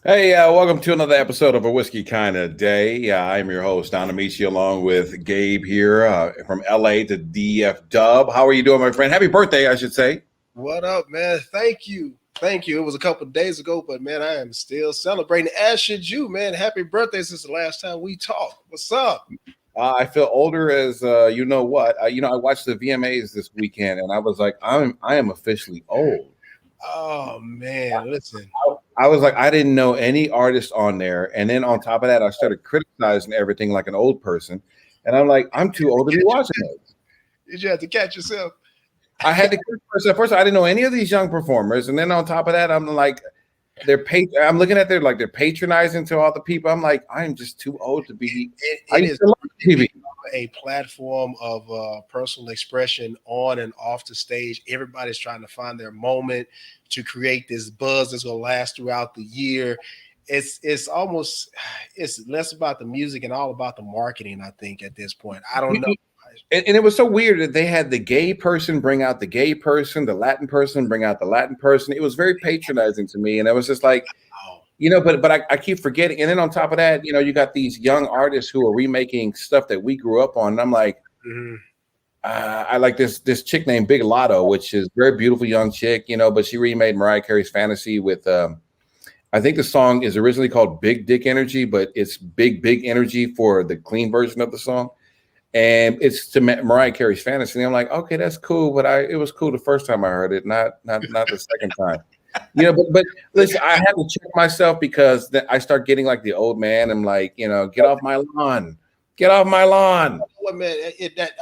Hey, welcome to another episode of A Whiskey Kind of Day. I'm your host, Don Amici, along with Gabe here from LA to DF Dub. How are you doing, my friend? Happy birthday, I should say. What up, man? Thank you. Thank you. It was a couple of days ago, but man, I am still celebrating, as should you, man. Happy birthday since the last time we talked. What's up? I feel older as you know what. I watched the VMAs this weekend, and I was like, I am officially old. Oh, man. Listen, I was like, I didn't know any artist on there, and then on top of that, I started criticizing everything like an old person, and I'm like, I'm too old to be watching it. did you have to catch yourself? I had to first. I didn't know any of these young performers, and then on top of that, I'm like, I'm looking at they're patronizing to all the people. I'm like, I'm just too old to be. I It used is to love TV. a platform of personal expression on and off the stage. Everybody's trying to find their moment to create this buzz that's going to last throughout the year. It's less about the music and all about the marketing. I think at this point, I don't know. And it was so weird that they had the gay person bring out the gay person, the Latin person bring out the Latin person. It was very patronizing to me, and I was just like, Oh, but I keep forgetting. And then on top of that, you got these young artists who are remaking stuff that we grew up on, and I'm like, mhm. I like this chick named Big Lotto, which is a very beautiful young chick, but she remade Mariah Carey's Fantasy with. I think the song is originally called Big Dick Energy, but it's Big Energy for the clean version of the song. And it's to Mariah Carey's Fantasy. And I'm like, okay, that's cool, but it was cool the first time I heard it, not the second time. But listen, I had to check myself because I start getting like the old man. I'm like, get off my lawn, get off my lawn. Well, man,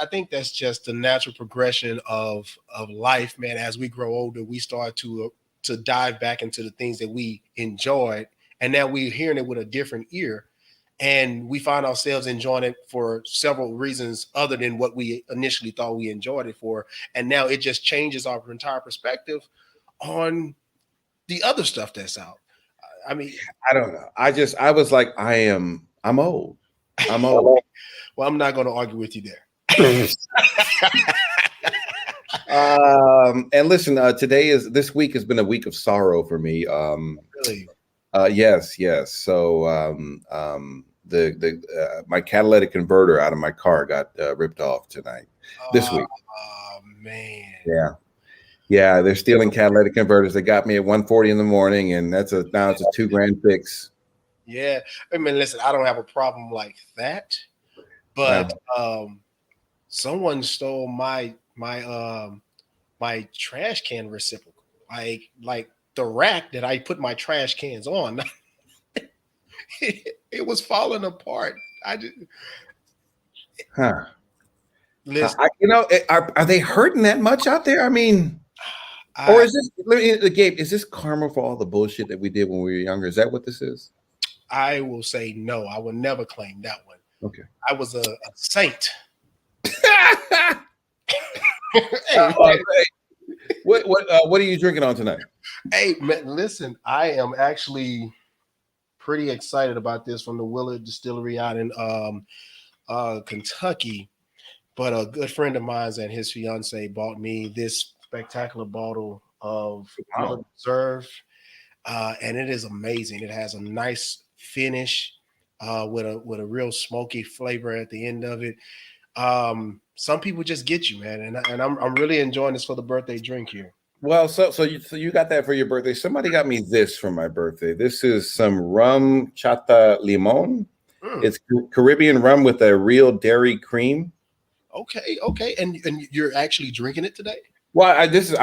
I think that's just the natural progression of life, man. As we grow older, we start to dive back into the things that we enjoyed, and now we're hearing it with a different ear, and we find ourselves enjoying it for several reasons other than what we initially thought we enjoyed it for, and now it just changes our entire perspective on the other stuff that's out. I mean, I don't know. I was like, I'm old. I'm old. well, I'm not going to argue with you there. And listen, this week has been a week of sorrow for me. Really. Yes. So the my catalytic converter out of my car got ripped off tonight this week. Oh man. Yeah, yeah, they're stealing catalytic converters. They got me at 1:40 in the morning, and now it's a $2,000 fix. Yeah. I mean, listen, I don't have a problem like that, but Wow. someone stole my trash can reciprocal. Like the rack that I put my trash cans on. It was falling apart. I just Huh. listen. Are they hurting that much out there? I mean, or I is this, Gabe, is this karma for all the bullshit that we did when we were younger? Is that what this is? I will say no. I will never claim that one. Okay. I was a saint. Uh, Hey, what are you drinking on tonight? hey, man, listen. I am actually pretty excited about this from the Willard Distillery out in Kentucky. But a good friend of mine and his fiance bought me this spectacular bottle of Willard Wow. Reserve, and it is amazing. It has a nice finish with a real smoky flavor at the end of it. Some people just get you, man, and I'm really enjoying this for the birthday drink here. Well, so you got that for your birthday. Somebody got me this for my birthday. This is some rum chata limon. Mm, It's Caribbean rum with a real dairy cream. okay, okay, and you're actually drinking it today? Well, I just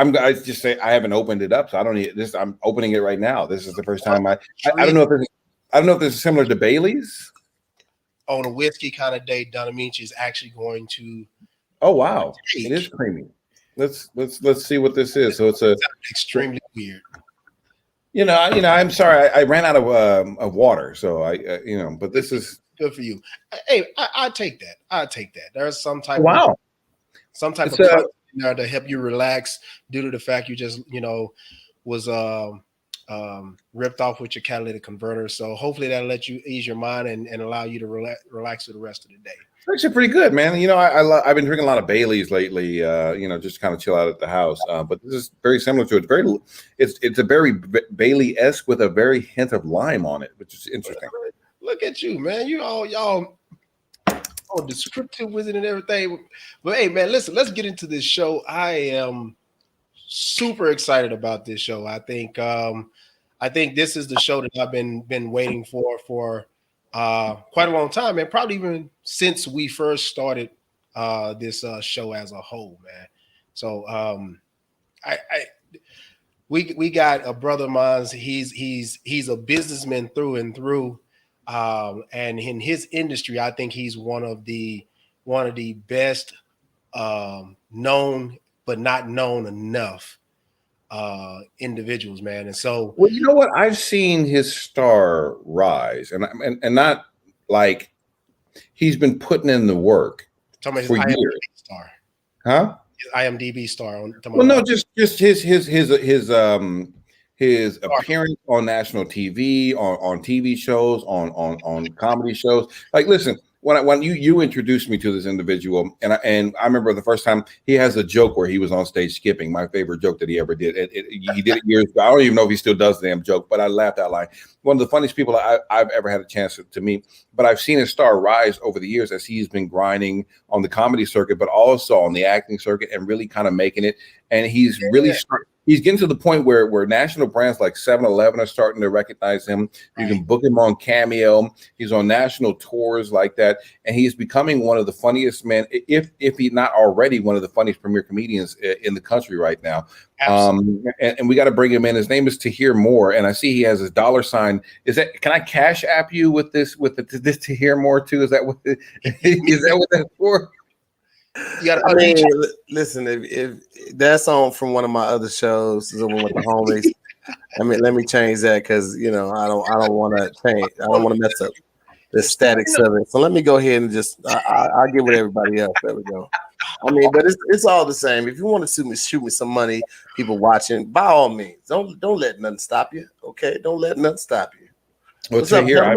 say I haven't opened it up, so I don't need this. I'm opening it right now. This is the first What time I don't treat know if I don't know if this is similar to Bailey's. on a whiskey kind of day, Don Amici is actually going to Oh wow, it is take. creamy. Let's see what this is. So it's a Extremely weird. I'm sorry, I ran out of water, so but this is Good for you. Hey, I take that. I take that. There's wow. some type It's of content in there to help you relax due to the fact you just was ripped off with your catalytic converter. So hopefully that'll let you ease your mind and allow you to relax for the rest of the day. Actually, pretty good, man. You know, I've been drinking a lot of Baileys lately. You know, just kind of chill out at the house. But this is very similar to it. It's a very Bailey-esque with a very hint of lime on it, which is interesting. Look at you, man. Y'all descriptive with it and everything. But hey, man, listen, let's get into this show. I am super excited about this show. I think this is the show that I've been waiting for quite a long time, and probably even since we first started this show as a whole, man. So we got a brother of mine. He's a businessman through and through, and in his industry, I think he's one of the best known but not known enough individuals, man. And so, well, you know what? I've seen his star rise, and not like he's been putting in the work for years. Star, huh? His IMDb star. Well, no, just his appearance on national TV, on TV shows, on comedy shows. Like, listen. When you introduced me to this individual, and I remember the first time he has a joke where he was on stage skipping, my favorite joke that he ever did. He did it years ago. I don't even know if he still does the damn joke, but I laughed out loud. One of the funniest people I've ever had a chance to meet. But I've seen his star rise over the years as he's been grinding on the comedy circuit, but also on the acting circuit and really kind of making it. And he's really he's getting to the point where national brands like 7-Eleven are starting to recognize him. You can book him on Cameo. He's on national tours like that. And he's becoming one of the funniest men, if he's not already one of the funniest premier comedians in the country right now. And we got to bring him in. His name is Tahir Moore. And I see he has his $. Can I cash app you with this Tahir Moore too? Is that what that's for? I mean, listen, if that's on from one of my other shows, the one with the homies. I mean, let me change that because I don't want to change. I don't want to mess up the statics of it. So let me go ahead and just I'll get with everybody else. There we go. I mean, but it's all the same. If you want to shoot me some money, people watching, by all means, don't let nothing stop you. Okay, don't let nothing stop you. Well, Tahir,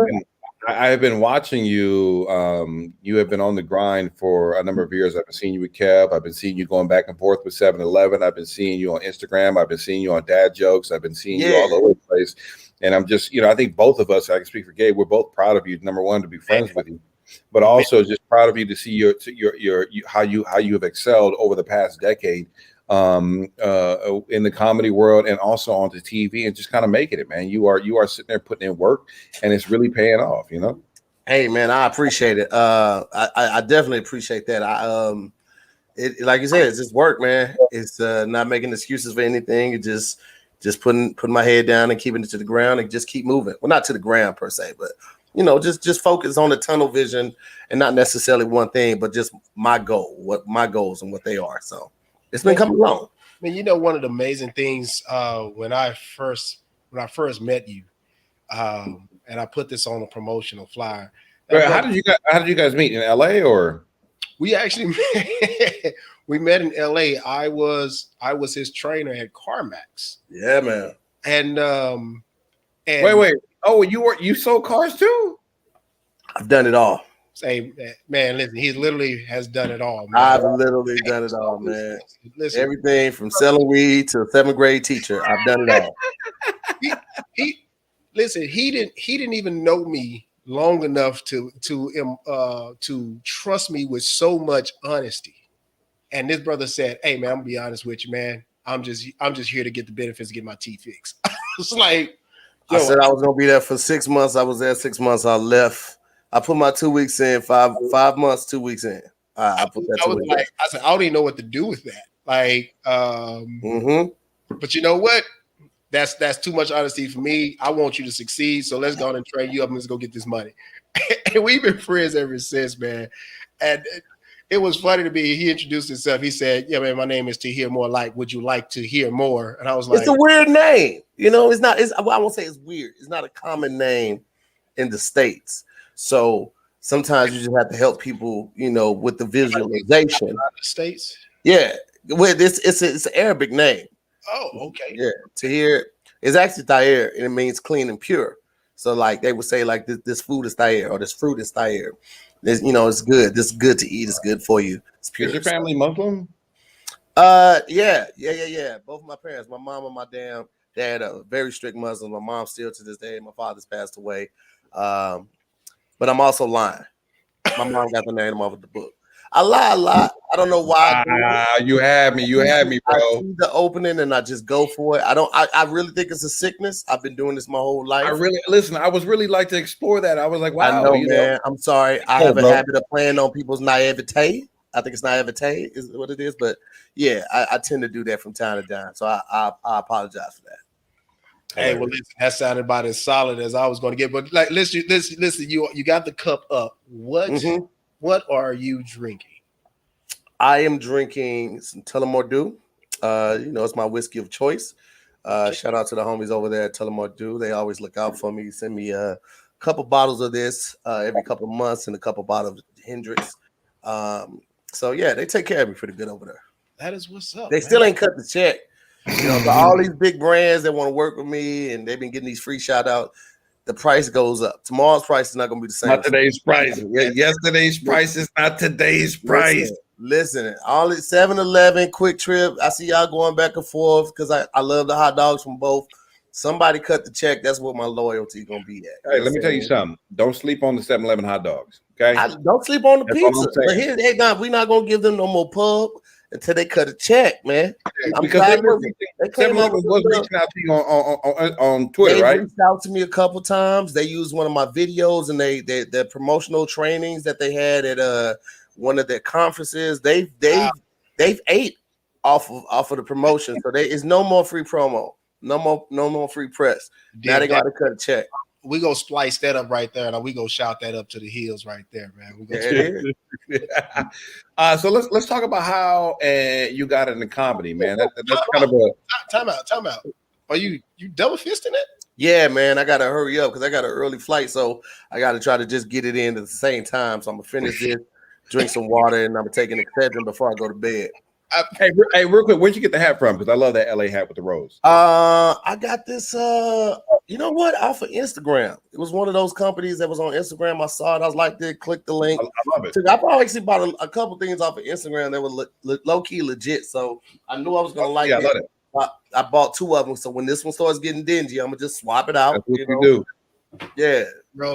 I have been watching you. You have been on the grind for a number of years. I've been seeing you with Kev. I've been seeing you going back and forth with 7-Eleven. I've been seeing you on Instagram. I've been seeing you on dad jokes. I've been seeing you all over the place. And I'm just, I think both of us, I can speak for Gabe, we're both proud of you. Number one, to be friends with you, but also just proud of you to see how you have excelled over the past decade in the comedy world and also onto TV and just kind of making it, man. You are sitting there putting in work and it's really paying off, Hey man, I appreciate it. I definitely appreciate that. It like you said, it's just work, man. It's not making excuses for anything. It just putting my head down and keeping it to the ground and just keep moving. Well, not to the ground per se, but just focus on the tunnel vision and not necessarily one thing, but just my goals and what they are. So it's been coming along. I mean, one of the amazing things when I first met you, and I put this on a promotional flyer. How did you guys meet in LA or? We actually we met in LA. I was his trainer at CarMax. Yeah, man. And wait. Oh, you sold cars too? I've done it all. Say, man, listen, he literally has done it all, man. I've literally done it all, man. Listen, everything from selling weed to a 7th grade teacher. I've done it all. He didn't even know me long enough to trust me with so much honesty. And this brother said, "Hey man, I'm gonna be honest with you, man. I'm just here to get the benefits, get my teeth fixed." It's like, I said I was gonna be there for 6 months. I was there 6 months. I left. I put my 2 weeks in, 5 months, 2 weeks in. I put that. I said, I don't even know what to do with that. Like, but you know what? That's too much honesty for me. I want you to succeed. So let's go on and train you up and let's go get this money. And we've been friends ever since, man. And it was funny to me. He introduced himself. He said, "Yeah, man, my name is Tahir Moore. Would you like to hear more?" And I was like, "It's a weird name. It's not. I won't say it's weird. It's not a common name in the States. So sometimes you just have to help people, with the visualization." The States. Yeah, well, it's an Arabic name. Oh, okay. Yeah, Tahir. It's actually Tahir, and it means clean and pure. So like they would say like this food is Tahir or this fruit is Tahir. This, it's good. This is good to eat. It's good for you. It's pure. Is your family Muslim? Yeah. Both of my parents, my mom and my dad are very strict Muslim. My mom still to this day. My father's passed away. But I'm also lying. My mom got the name off of the book. I lie a lot. I don't know why. You had me, bro. I see the opening and I just go for it. I really think it's a sickness. I've been doing this my whole life. I was really like to explore that. I was like, wow. I know, man. I'm sorry. I have a habit of playing on people's naivete. I think it's naivete is what it is. But yeah, I tend to do that from time to time. So I apologize for that. Hey, well, listen, that sounded about as solid as I was going to get. But like, listen, you got the cup up. What are you drinking? I am drinking some Tullamore Dew. It's my whiskey of choice. Shout out to the homies over there at Tullamore Dew. They always look out for me. Send me a couple bottles of this every couple of months and a couple bottles of Hendrix. So yeah, they take care of me pretty good over there. That is what's up. They still ain't cut the check. For all these big brands that want to work with me and they've been getting these free shout outs, the price goes up. Tomorrow's price is not going to be the same. Not today's price. Yesterday's price is not today's price. Listen, all it 7-Eleven, Quick Trip. I see y'all going back and forth because I love the hot dogs from both. Somebody cut the check. That's what my loyalty going to be at. Hey, let me tell you something. Don't sleep on the 7-Eleven hot dogs. Okay. Don't sleep on the pizza. But we're not going to give them no more pub until they cut a check, man. Because 7-Eleven was reaching out to you on Twitter, right? They reached out to me a couple times. They used one of my videos and their promotional trainings that they had at one of their conferences. They've ate off of the promotion, so there is no more free promo, no more free press. Now they got to cut a check. We go splice that up right there, and we go shout that up to the hills right there, man. So let's talk about how you got into comedy, man. That's kind of a time out. Are you double fisting it? Yeah, man. I gotta hurry up because I got an early flight, so I gotta try to just get it in at the same time. So I'm gonna finish this, drink some water, and I'm gonna take an exception before I go to bed. Hey, real quick, where'd you get the hat from? Because I love that LA hat with the rose. I got this. You know what? Off of Instagram. It was one of those companies that was on Instagram. I saw it. I was like, click the link. I love it. I probably actually bought a couple things off of Instagram that were low key legit. So I knew I was gonna like it. I love it. I bought 2 of them. So when this one starts getting dingy, I'm gonna just swap it out. That's what you do. Yeah.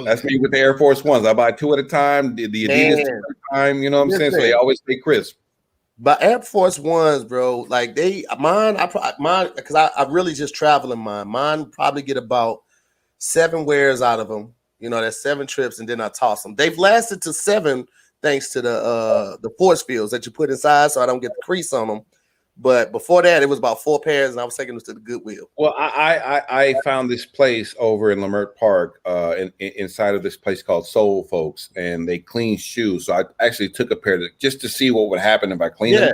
That's me with the Air Force Ones. I buy 2 at a time. The Adidas 2 at a time. You know what I'm saying? So they always stay crisp. But Air Force Ones, bro, like mine because I really just travel in mine. Mine probably get about 7 wears out of them. That's 7 trips, and then I toss them. They've lasted to 7 thanks to the force fields that you put inside, so I don't get the crease on them. But before that, it was about 4 pairs, and I was taking them to the Goodwill. Well, I found this place over in Leimert Park, inside of this place called Soul Folks, and they clean shoes. So I actually took a pair just to see what would happen if I cleaned them.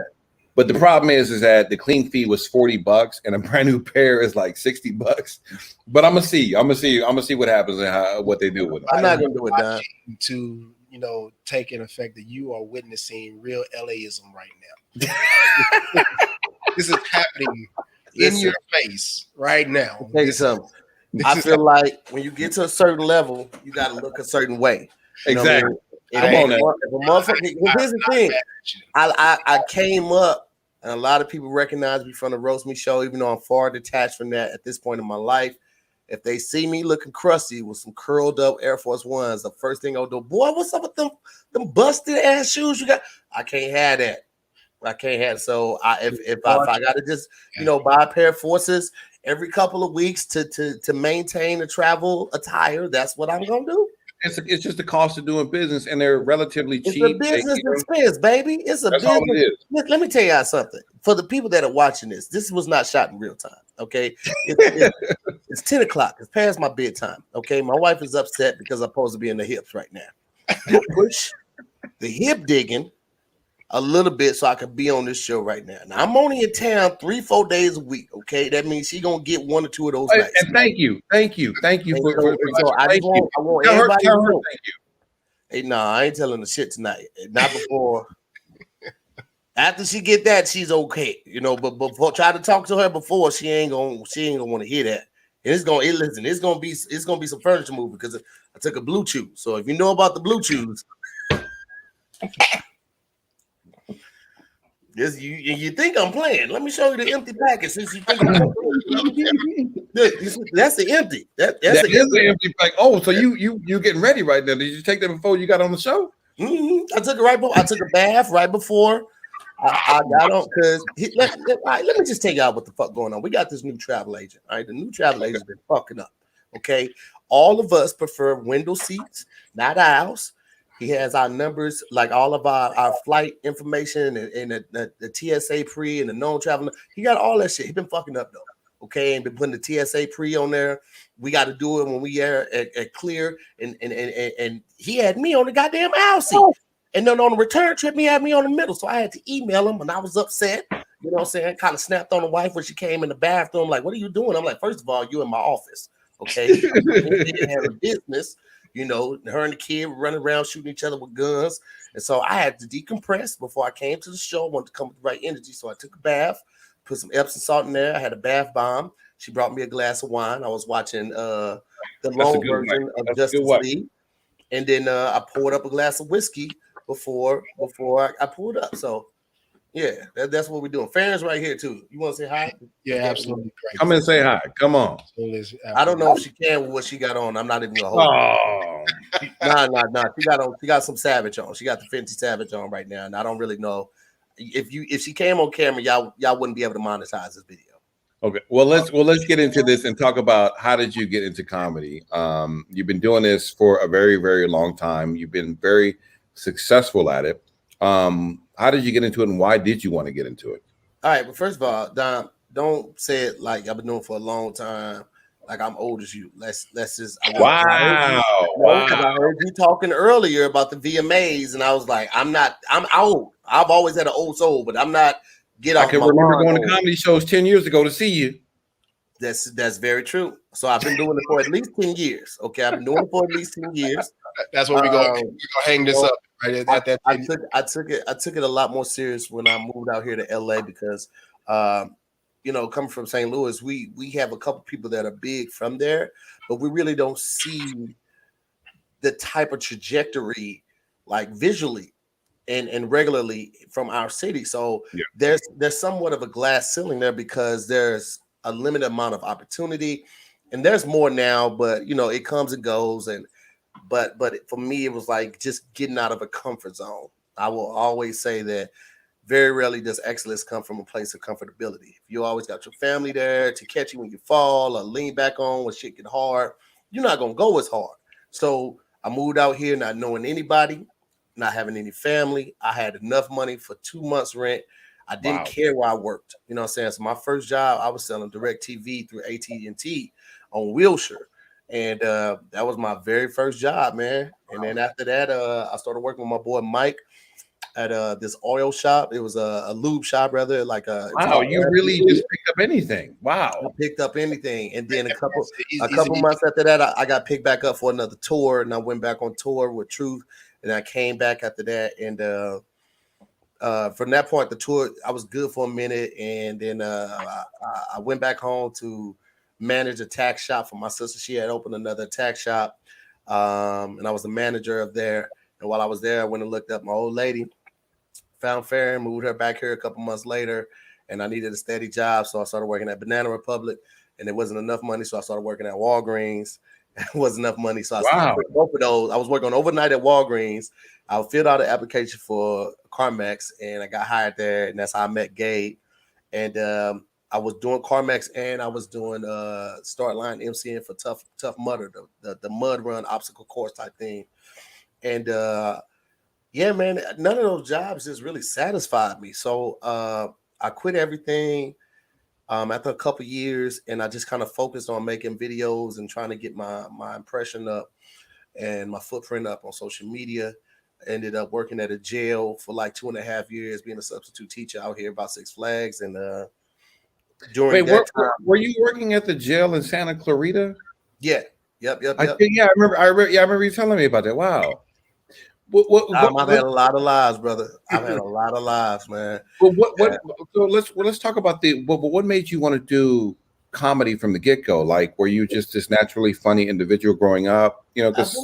But the problem is that the clean fee was $40, and a brand new pair is like $60. But I'm gonna see what happens and what they do with them. I'm not gonna do it, Don. To take in effect that you are witnessing real LAism right now. This is happening in your face right now. I'll tell you something. I feel like when you get to a certain level, you got to look a certain way. Exactly. Come on now. Here's the thing. I came up, and a lot of people recognize me from the Roast Me show, even though I'm far detached from that at this point in my life. If they see me looking crusty with some curled up Air Force Ones, the first thing I'll do, boy, what's up with them busted ass shoes you got? I can't have that. So if I gotta just buy a pair of Forces every couple of weeks to maintain the travel attire, that's what I'm gonna do. It's just the cost of doing business, and they're relatively cheap. It's a business expense, baby. It's a business. All it is. Let me tell y'all something. For the people that are watching this was not shot in real time. Okay, it's 10 o'clock. It's past my bedtime. Okay, my wife is upset because I'm supposed to be in the hips right now. Push the hip digging a little bit so I could be on this show right now. Now I'm only in town 3-4 days a week. Okay, that means she's gonna get 1 or 2 of those nights. And thank you for I want everybody to know. Thank you. Hey, no, I ain't telling the shit tonight. Not before. After she get that, she's okay, but before try to talk to her before, she ain't gonna want to hear that. And it's gonna be some furniture moving because I took a Blue Chew. So if you know about the Blue Chews, you think I'm playing. Let me show you the empty package since you think I'm playing. That's the empty. That's the empty pack. Oh, so you getting ready right now? Did you take that before you got on the show? Mm-hmm. I took it right before. I took a bath right before I got on because let me just tell y'all what the fuck going on. We got this new travel agent. All right, the new travel agent's been fucking up. Okay, all of us prefer window seats, not aisles. He has our numbers, like all of our flight information and the TSA pre and the known travel. He got all that shit. He been fucking up though. Okay, and been putting the TSA pre on there. We got to do it when we are at clear, and he had me on the goddamn aisle seat. And then on the return trip, he had me on the middle. So I had to email him, and I was upset. You know what I'm saying? Kind of snapped on the wife when she came in the bathroom, like, what are you doing? I'm like, first of all, you in my office. Okay. We didn't have a business. You know, her and the kid were running around shooting each other with guns. And so I had to decompress before I came to the show. I wanted to come with the right energy. So I took a bath, put some Epsom salt in there. I had a bath bomb. She brought me a glass of wine. I was watching the long version of Justice League. And then I poured up a glass of whiskey before I pulled up. So yeah, that's what we're doing. Farron's right here too. You want to say hi? Yeah, absolutely. Come and say hi. Come on. I don't know if she can with what she got on. I'm not even gonna hold. Oh. Nah. She got some Savage on. She got the Fenty Savage on right now, and I don't really know if she came on camera, y'all wouldn't be able to monetize this video. Okay. Well, let's get into this and talk about how did you get into comedy? You've been doing this for a very, very long time. You've been very successful at it. How did you get into it, and why did you want to get into it? All right. Well, first of all, Don, don't say it like I've been doing it for a long time. Like I'm old as you. Let's just. Wow. I heard you talking earlier about the VMAs, and I was like, I'm old. I've always had an old soul, but I'm not. I can remember going to comedy shows 10 years ago to see you. That's very true. So I've been doing it for at least 10 years. Okay, I've been doing it for at least 10 years. That's what we're gonna hang this up right at that. I took it a lot more serious when I moved out here to LA because coming from St. Louis, we have a couple people that are big from there, but we really don't see the type of trajectory like visually and regularly from our city. So there's somewhat of a glass ceiling there because there's a limited amount of opportunity, and there's more now, but it comes and goes. But for me, it was like just getting out of a comfort zone. I will always say that very rarely does excellence come from a place of comfortability. If you always got your family there to catch you when you fall or lean back on when shit get hard, you're not gonna go as hard. So I moved out here not knowing anybody, not having any family. I had enough money for 2 months rent. I didn't care where I worked. You know what I'm saying? So my first job, I was selling DirecTV through AT&T on Wilshire. And that was my very first job, man. And then after that, I started working with my boy Mike at this oil shop. It was a lube shop, rather. Wow, you really just picked up anything. Wow. I picked up anything. And then a couple months after that, I got picked back up for another tour. And I went back on tour with Truth. And I came back after that. And from that point, the tour, I was good for a minute. And then I went back home to manage a tax shop for my sister. She had opened another tax shop. And I was the manager of there. And while I was there, I went and looked up my old lady, found Farron, moved her back here a couple months later. And I needed a steady job. So I started working at Banana Republic. And there wasn't enough money. So I started working at Walgreens. It wasn't enough money. So I started both of those. I was working overnight at Walgreens. I filled out an application for CarMax, and I got hired there. And that's how I met Gabe. And I was doing CarMax, and I was doing start line MCing for Tough Mudder, the mud run obstacle course type thing. And yeah, man, none of those jobs just really satisfied me. So I quit everything after a couple years, and I just kind of focused on making videos and trying to get my impression up and my footprint up on social media. Ended up working at a jail for like 2.5 years, being a substitute teacher out here about Six Flags. And during that time, were you working at the jail in Santa Clarita? Yeah. Yep. I remember you telling me about that. Wow. I've had a lot of lives, brother. I've had a lot of lives, man. So let's talk about what made you want to do comedy from the get-go? Like, were you just this naturally funny individual growing up? You know, because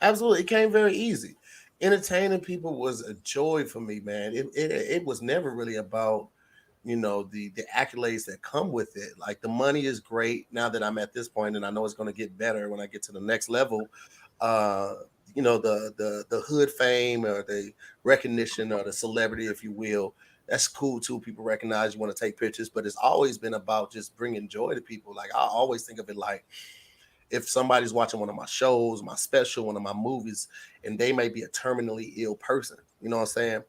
Absolutely. It came very easy. Entertaining people was a joy for me, man. It was never really about, the accolades that come with it. Like, the money is great now that I'm at this point, and I know it's going to get better when I get to the next level. Uh, the hood fame or the recognition or the celebrity, if you will, that's cool too. People recognize you, want to take pictures, but it's always been about just bringing joy to people. Like, I always think of it like, if somebody's watching one of my shows, my special, one of my movies, and they may be a terminally ill person, you know what I'm saying?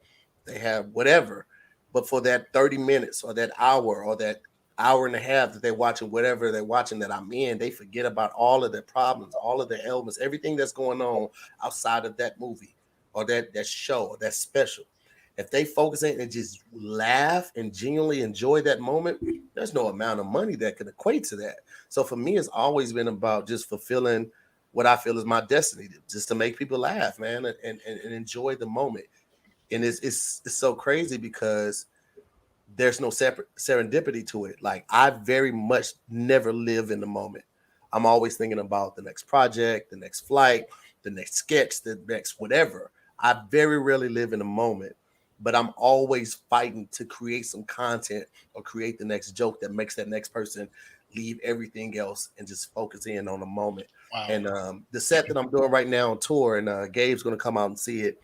They have whatever, but for that 30 minutes or that hour or that hour and a half that they're watching whatever they're watching that I'm in, they forget about all of their problems, all of their ailments, everything that's going on outside of that movie or that show or that special. If they focus in and just laugh and genuinely enjoy that moment, there's no amount of money that could equate to that. So for me, it's always been about just fulfilling what I feel is my destiny, just to make people laugh, man, and enjoy the moment. And it's so crazy because there's no separate serendipity to it. Like, I very much never live in the moment. I'm always thinking about the next project, the next flight, the next sketch, the next whatever. I very rarely live in the moment, but I'm always fighting to create some content or create the next joke that makes that next person leave everything else and just focus in on the moment. Wow. And the set that I'm doing right now on tour, and Gabe's going to come out and see it.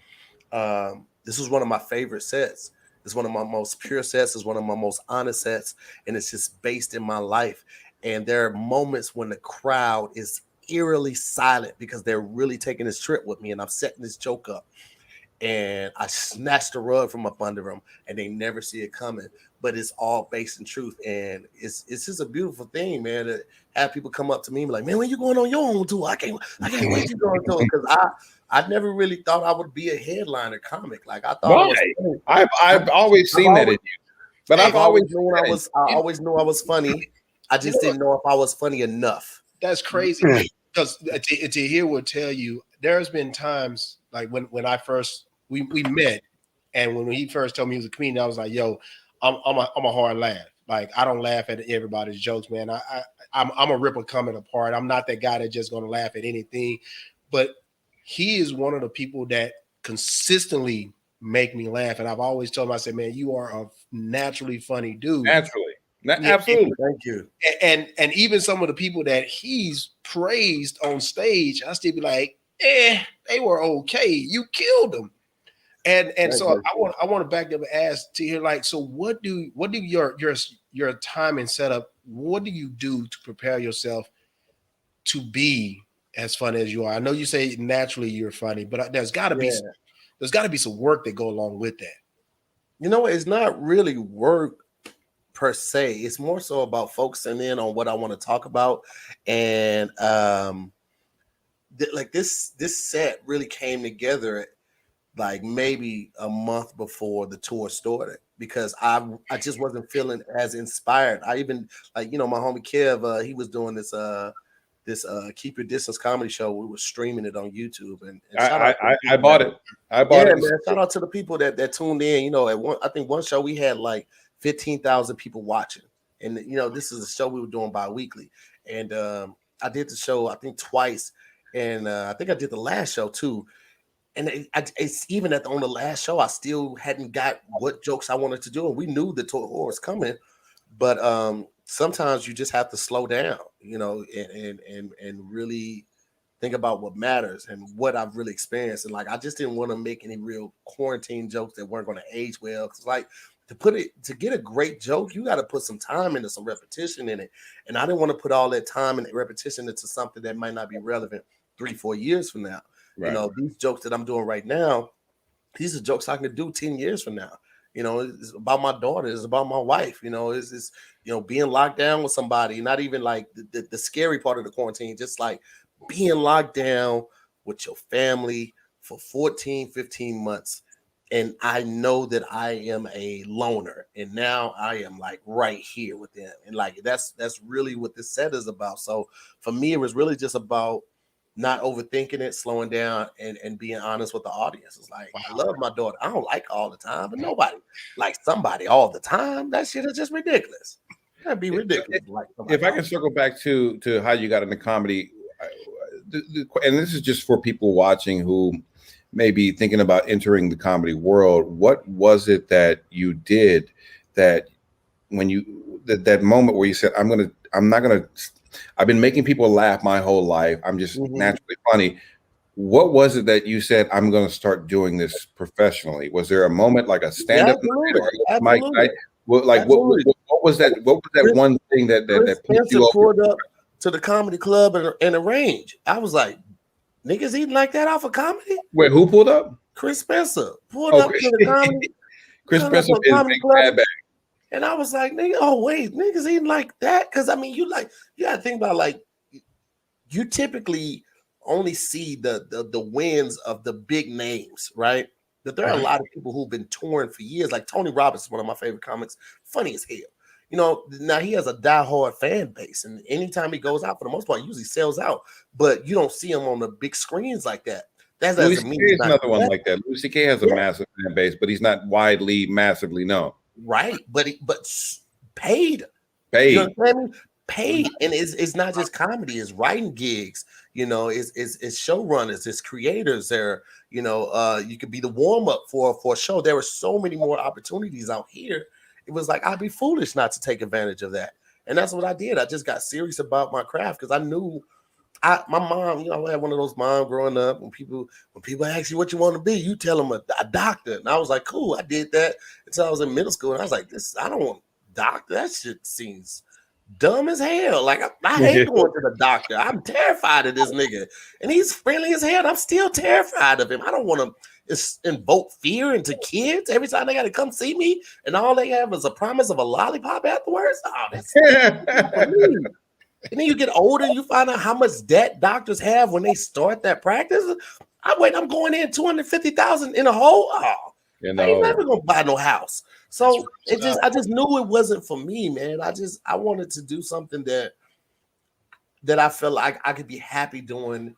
This is one of my favorite sets. It's one of my most pure sets. It's one of my most honest sets, and it's just based in my life. And there are moments when the crowd is eerily silent because they're really taking this trip with me, and I'm setting this joke up. And I snatched the rug from up under them, and they never see it coming. But it's all based in truth, and it's just a beautiful thing, man. To have people come up to me and be like, "Man, when you going on your own tour? I can't wait to go on tour." Because I never really thought I would be a headliner comic. Like, I thought I've always seen that in you, but I've always knew I always knew I was funny. I just didn't know if I was funny enough. That's crazy because Tahir will tell you there's been times like when I first we met, and when he first told me he was a comedian, I was like, "Yo, I'm a hard laugh. Like, I don't laugh at everybody's jokes, man. I'm a ripper coming apart. I'm not that guy that's just gonna laugh at anything." But he is one of the people that consistently make me laugh, and I've always told him, I said, "Man, you are a naturally funny dude." Naturally. Absolutely. Thank you. And even some of the people that he's praised on stage, I still be like, they were okay. You killed them. And so I want to back up and ask to hear, like, so what do your time and setup, what do you do to prepare yourself to be as funny as you are? I know you say naturally you're funny, but there's got to be some work that go along with that. You know, it's not really work per se. It's more so about focusing in on what I want to talk about. And like this set really came together like maybe a month before the tour started, because I just wasn't feeling as inspired. I even, like, my homie Kev, he was doing this Keep Your Distance comedy show. We were streaming it on YouTube, and I bought it. I bought it. Man, shout out to the people that tuned in. I think one show we had like 15,000 people watching, and this is a show we were doing bi-weekly, and I did the show I think twice, and I think I did the last show too. And it's even on the last show, I still hadn't got what jokes I wanted to do, and we knew the tour was coming, but sometimes you just have to slow down, and really think about what matters and what I've really experienced. And like, I just didn't want to make any real quarantine jokes that weren't going to age well. Cause like, to get a great joke, you got to put some time into some repetition in it. And I didn't want to put all that time and repetition into something that might not be relevant 3-4 years from now. Right. These jokes that I'm doing right now, these are jokes I can do 10 years from now. It's about my daughter. It's about my wife. It's being locked down with somebody, not even like the scary part of the quarantine, just like being locked down with your family for 14, 15 months. And I know that I am a loner, and now I am like right here with them. And like, that's really what this set is about. So for me, it was really just about not overthinking it, slowing down, and being honest with the audience. It's like, wow. I love my daughter. I don't like her all the time, but nobody likes somebody all the time. That shit is just ridiculous. That'd be ridiculous. If I can circle back to how you got into comedy, and this is just for people watching who may be thinking about entering the comedy world, what was it that you did that when you that moment where you said, I've been making people laugh my whole life, I'm just naturally funny. What was it that you said, I'm going to start doing this professionally? Was there a moment like a stand-up night or a mic night? What was that? What was that one thing that pushed you over? Pulled up to the comedy club and arranged. I was like, niggas eating like that off of comedy? Wait, who pulled up? Chris Spencer pulled up to the comedy. Chris Spencer is a big bad bag. And I was like, nigga, oh wait, niggas eating like that? Because I mean, you gotta think about, like, you typically only see the wins of the big names, right? That there are a lot of people who've been touring for years. Like Tony Robbins, one of my favorite comics, funny as hell. You know, now he has a diehard fan base, and anytime he goes out, for the most part, he usually sells out. But you don't see him on the big screens like that. That's Louis C.K. is another one like that. Louis C.K. has a massive fan base, but he's not widely, massively known. Right, but paid. Paid. You know what I mean? Paid, and it's not just comedy; it's writing gigs. You know, it's showrunners, it's creators. There, you know, you could be the warm up for a show. There were so many more opportunities out here. It was like, I'd be foolish not to take advantage of that, and that's what I did. I just got serious about my craft because I knew. My mom, you know, I had one of those moms growing up. When people ask you what you want to be, you tell them a doctor. And I was like, cool, I did that until I was in middle school. And I was like, I don't want doctor. That shit seems dumb as hell. Like, I hate going to the doctor. I'm terrified of this nigga. And he's friendly as hell. And I'm still terrified of him. I don't want to invoke fear into kids every time they got to come see me. And all they have is a promise of a lollipop afterwards. Oh, that's and then you get older and you find out how much debt doctors have when they start that practice. I'm going in $250,000 in a hole. Oh, I ain't never gonna buy no house. So I just knew it wasn't for me, man. I wanted to do something that I felt like I could be happy doing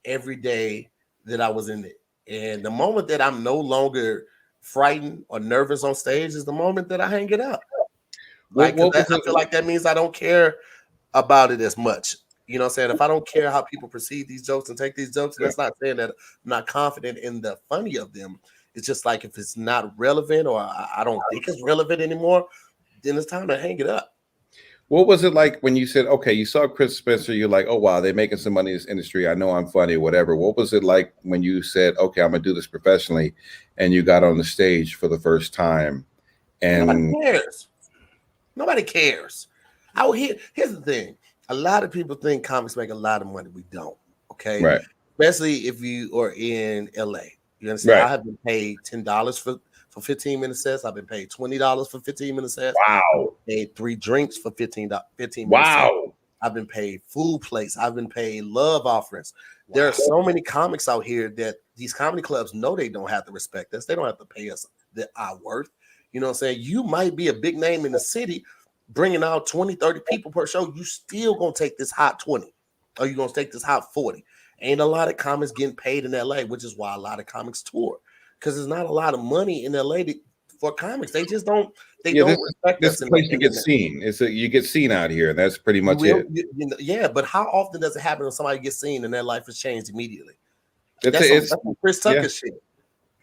every day that I was in it. And the moment that I'm no longer frightened or nervous on stage is the moment that I hang it up. Like, I feel like that means I don't care about it as much. You know what I'm saying? If I don't care how people perceive these jokes and take these jokes, that's not saying that I'm not confident in the funny of them. It's just like, if it's not relevant or I don't think it's relevant anymore, then it's time to hang it up. What was it like when you said, okay, you saw Chris Spencer, you're like, oh, wow, they're making some money in this industry. I know I'm funny, whatever. What was it like when you said, okay, I'm going to do this professionally, and you got on the stage for the first time? And Nobody cares. Here's the thing. A lot of people think comics make a lot of money. We don't. Okay. Right. Especially if you are in LA. You understand? Right. I have been paid $10 for 15-minute sets. I've been paid $20 for 15-minute sets. Wow. Paid 3 drinks for 15 minutes. Wow. Sets. I've been paid food plates. I've been paid love offerings. Wow. There are so many comics out here that these comedy clubs know they don't have to respect us. They don't have to pay us our worth. You know what I'm saying? You might be a big name in the city, bringing out 20, 30 people per show. You still gonna take this hot 20, or you gonna take this hot 40. Ain't a lot of comics getting paid in LA, which is why a lot of comics tour, because there's not a lot of money in LA for comics. They just don't. They don't respect this us. Place to get seen. You get seen out here. That's pretty much it. Yeah, but how often does it happen when somebody gets seen and their life is changed immediately? That's some Chris Tucker shit.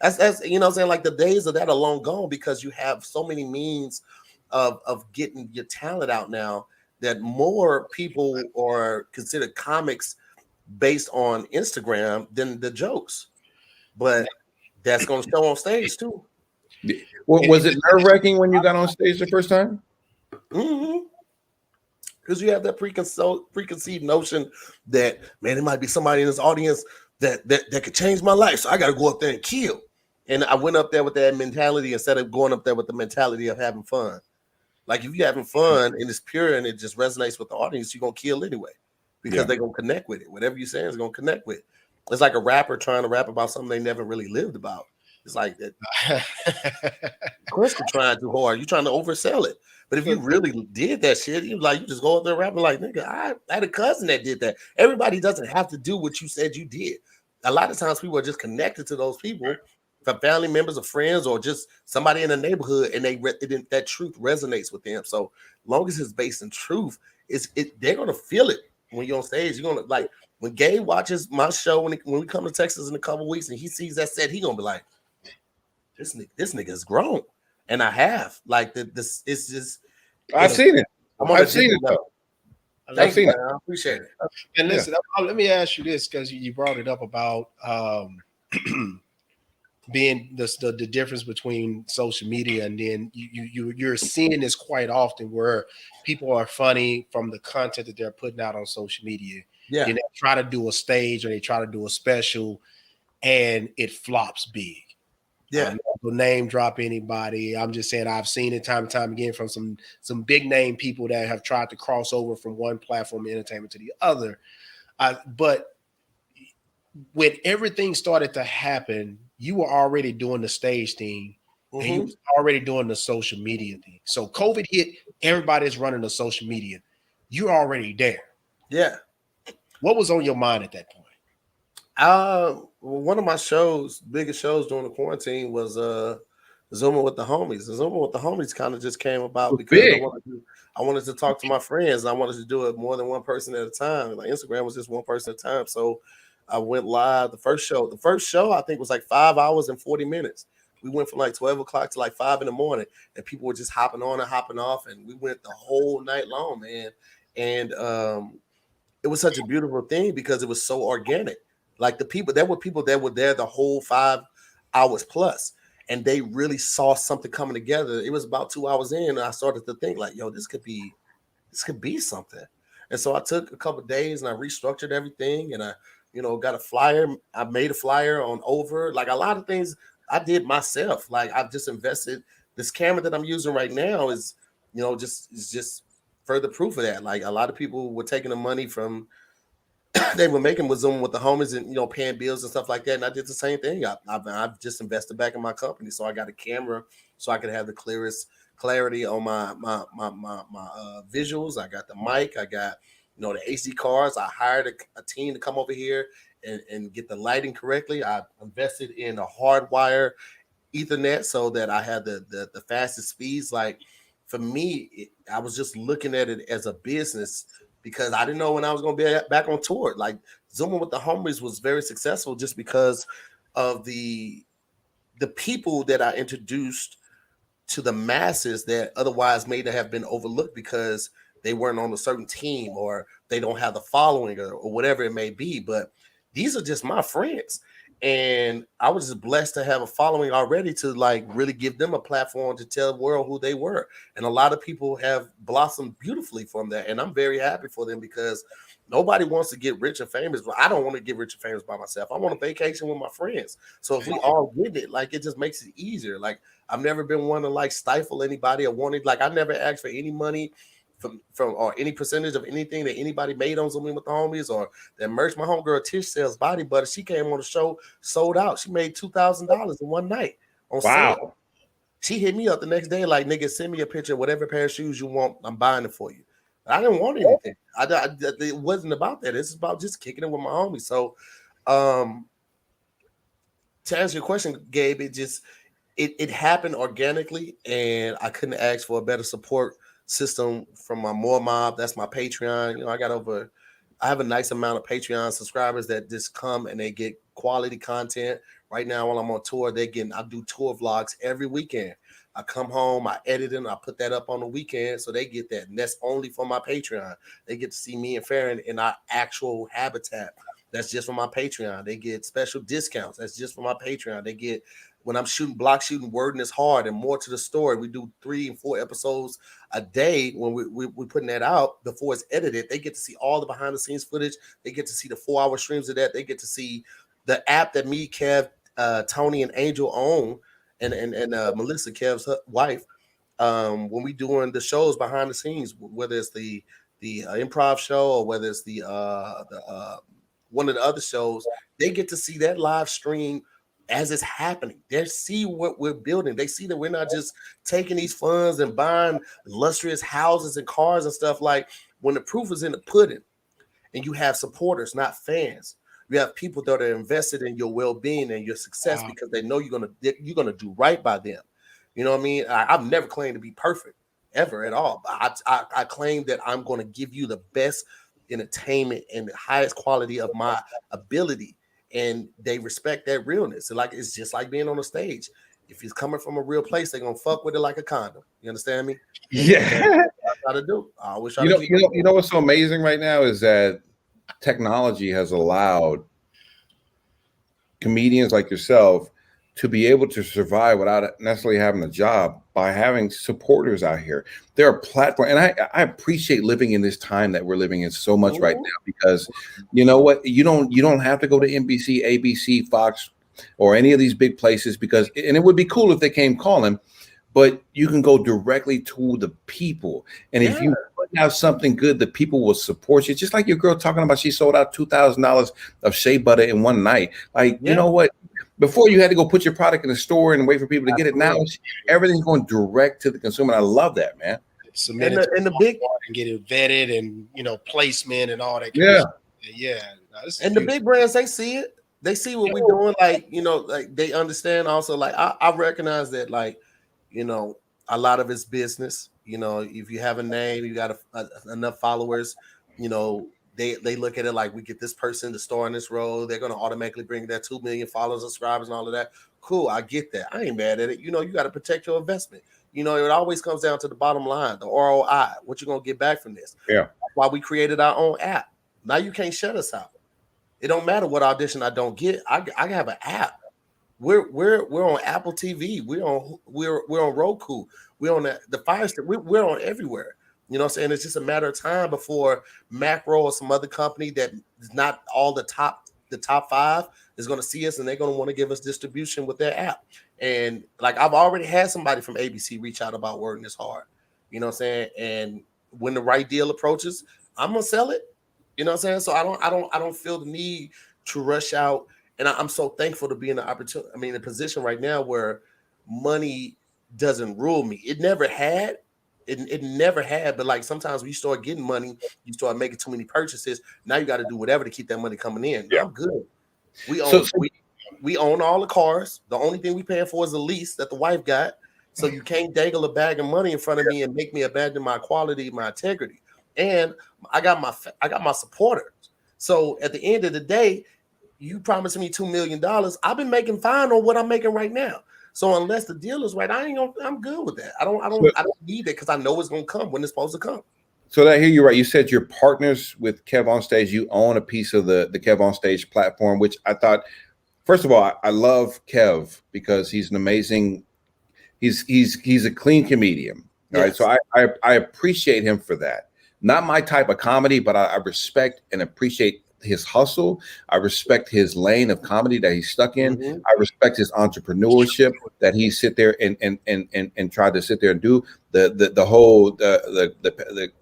That's you know what I'm saying. Like, the days of that are long gone, because you have so many means of getting your talent out now, that more people are considered comics based on Instagram than the jokes. But that's going to show on stage too. Well, was it nerve-wracking when you got on stage the first time? Mm-hmm. Because you have that preconceived notion that, man, there might be somebody in this audience that could change my life, so I got to go up there and kill. And I went up there with that mentality instead of going up there with the mentality of having fun. Like, if you're having fun and it's pure and it just resonates with the audience, you're going to kill anyway, because they're going to connect with it. Whatever you're saying is going to connect with it. It's like a rapper trying to rap about something they never really lived about. It's like that. Of course, you're trying too hard. You're trying to oversell it. But if you really did that shit, you just go up there rapping like, nigga, I had a cousin that did that. Everybody doesn't have to do what you said you did. A lot of times people are just connected to those people family members or friends or just somebody in the neighborhood, and that truth resonates with them. So long as it's based in truth, they're gonna feel it when you're on stage. You're gonna like when Gabe watches my show when we come to Texas in a couple weeks and he sees that set, he gonna be like, this nigga's grown. And I have like this. It's just I've seen it. I've seen it. I've seen it. I appreciate it. And listen, let me ask you this, because you brought it up about being the difference between social media, and then you're seeing this quite often where people are funny from the content that they're putting out on social media. Yeah, and they try to do a stage or they try to do a special, and it flops big. Yeah, I'm not gonna name drop anybody. I'm just saying I've seen it time and time again from some big name people that have tried to cross over from one platform of entertainment to the other. But when everything started to happen, you were already doing the stage thing, and you was already doing the social media thing. So COVID hit, everybody's running the social media. You're already there. Yeah. What was on your mind at that point? One of my biggest shows during the quarantine was Zooming with the Homies. The Zooming with the Homies kind of just came about because I wanted to talk to my friends. I wanted to do it more than one person at a time. Like Instagram was just one person at a time. So I went live. The first show I think was like 5 hours and 40 minutes. We went from like 12 o'clock to like 5 a.m, and people were just hopping on and hopping off, and we went the whole night long, man. And it was such a beautiful thing because it was so organic. Like there were people that were there the whole 5 hours plus, and they really saw something coming together. It was about 2 hours in, and I started to think like, yo, this could be something. And so I took a couple of days and I restructured everything, and I, got a flyer. I made a flyer on over, like a lot of things I did myself. Like I've just invested. This camera that I'm using right now is just further proof of that. Like a lot of people were taking the money from they were making with Zoom with the homies and paying bills and stuff like that. And I did the same thing. I've just invested back in my company, so I got a camera so I could have the clearest clarity on my visuals. I got the mic. I got the AC cards. I hired a team to come over here and get the lighting correctly. I invested in a hardwire Ethernet so that I had the fastest speeds. Like for me, I was just looking at it as a business, because I didn't know when I was going to be back on tour. Like Zooming with the Homies was very successful just because of the people that I introduced to the masses that otherwise may have been overlooked because they weren't on a certain team or they don't have the following or whatever it may be. But these are just my friends. And I was just blessed to have a following already to like really give them a platform to tell the world who they were. And a lot of people have blossomed beautifully from that. And I'm very happy for them because nobody wants to get rich and famous. But I don't want to get rich and famous by myself. I want a vacation with my friends. So if we all get it, like it just makes it easier. Like I've never been one to like stifle anybody or wanted, like I never asked for any money from or any percentage of anything that anybody made on Zooming with the Homies or that merch. My homegirl Tish sells body butter. She came on the show, sold out. She made $2,000 in one night on sale. She hit me up the next day like, nigga, send me a picture of whatever pair of shoes you want. I'm buying it for you. I didn't want anything. It wasn't about that. It's about just kicking it with my homies. So to answer your question, Gabe, it happened organically, and I couldn't ask for a better support system from my More Mob. That's my Patreon. I have a nice amount of Patreon subscribers that just come and they get quality content. Right now, while I'm on tour, I do tour vlogs every weekend. I come home, I edit them, I put that up on the weekend, so they get that. And that's only for my Patreon. They get to see me and Farron in our actual habitat. That's just for my Patreon. They get special discounts. That's just for my Patreon. They get, when I'm block shooting Wording is Hard and More to the Story, we do 3 and 4 episodes a day. When we're putting that out before it's edited, they get to see all the behind the scenes footage. They get to see the 4-hour streams of that. They get to see the app that me, Kev, Tony, and Angel own, and Melissa, Kev's wife. When we doing the shows behind the scenes, whether it's the improv show or whether it's the one of the other shows, they get to see that live stream as it's happening. They see what we're building. They see that we're not just taking these funds and buying luxurious houses and cars and stuff. Like when the proof is in the pudding and you have supporters, not fans, You have people that are invested in your well-being and your success because they know you're gonna do right by them. You know what I mean? I've never claimed to be perfect ever at all. But I claim that I'm going to give you the best entertainment and the highest quality of my ability, and they respect that realness. So like it's just like being on a stage. If it's coming from a real place, they're gonna fuck with it like a condom. You understand me? Yeah. I try to do. I always try You to know, keep. you know what's so amazing right now is that technology has allowed comedians like yourself to be able to survive without necessarily having a job by having supporters out here. There are platforms, and I appreciate living in this time that we're living in so much right now, because you know what, you don't have to go to NBC, ABC, Fox, or any of these big places, because, and it would be cool if they came calling, but you can go directly to the people. And if you put out something good, the people will support you. Just like your girl talking about, she sold out $2,000 of shea butter in one night. Like, you know what? Before you had to go put your product in the store and wait for people to get it. Now everything's going direct to the consumer. And I love that, man. Submit it and the big and get it vetted, and placement and all that. And the big brands, they see it. They see what we're doing. Like, like they understand also. Like I recognize that, like, a lot of it's business. If you have a name, you got enough followers, they look at it like, we get this person to store on this road, they're going to automatically bring that 2 million followers, subscribers, and all of that. Cool, I get that. I ain't mad at it. You got to protect your investment. It always comes down to the bottom line, the ROI, what you're going to get back from this. Yeah. That's why we created our own app. Now you can't shut us out. It don't matter what audition I don't get. I have an app. We're on Apple TV. We're on Roku. We're on the Fire Stick. We're on everywhere. You know what I'm saying? It's just a matter of time before Macro or some other company that is not all the top 5 is going to see us, and they're going to want to give us distribution with their app. And like, I've already had somebody from ABC reach out about Working This Hard. You know what I'm saying? And when the right deal approaches, I'm gonna sell it. You know what I'm saying? So I don't feel the need to rush out. And I'm so thankful to be in the opportunity. I mean, in a position right now where money doesn't rule me. It never had. It never had. But like, sometimes when you start getting money, you start making too many purchases. Now you got to do whatever to keep that money coming in. Yeah. I'm good. We own all the cars. The only thing we paying for is the lease that the wife got. So you can't dangle a bag of money in front of me and make me abandon my quality, my integrity. And I got my supporters. So at the end of the day, you promised me $2 million. I've been making fine on what I'm making right now. So unless the deal is right, I'm good with that. I don't need it, because I know it's gonna come when it's supposed to come. So I hear you right. You said you're partners with Kev on Stage. You own a piece of the Kev on Stage platform, which I thought, first of all, I love Kev because he's an amazing, he's a clean comedian. All right. So I appreciate him for that. Not my type of comedy, but I respect and appreciate his hustle. I respect his lane of comedy that he's stuck in. Mm-hmm. I respect his entrepreneurship that he sit there and tried to sit there and do the whole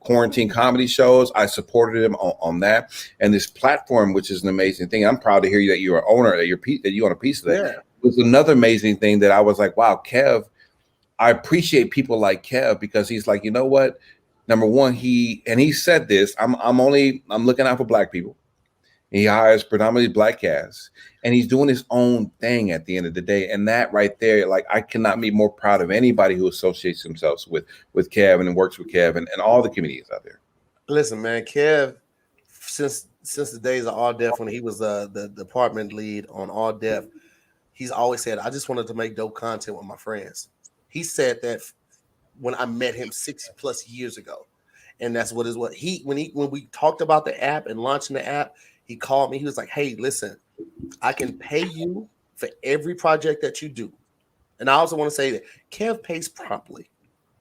quarantine comedy shows. I supported him on that, and this platform, which is an amazing thing. I'm proud to hear that you're an owner, that you own a piece of that. Yeah. It was another amazing thing that I was like, wow, Kev. I appreciate people like Kev, because he's like, you know what? Number one, he said this. I'm looking out for Black people. He hires predominantly Black casts, and he's doing his own thing at the end of the day. And that right there, like, I cannot be more proud of anybody who associates themselves with Kev and works with Kev and all the comedians out there. Listen, man, Kev, since the days of All Def, when he was the department lead on All Def, he's always said, I just wanted to make dope content with my friends. He said that when I met him 60+ years ago. And that's when we talked about the app and launching the app, he called me. He was like, hey, listen, I can pay you for every project that you do. And I also want to say that Kev pays promptly.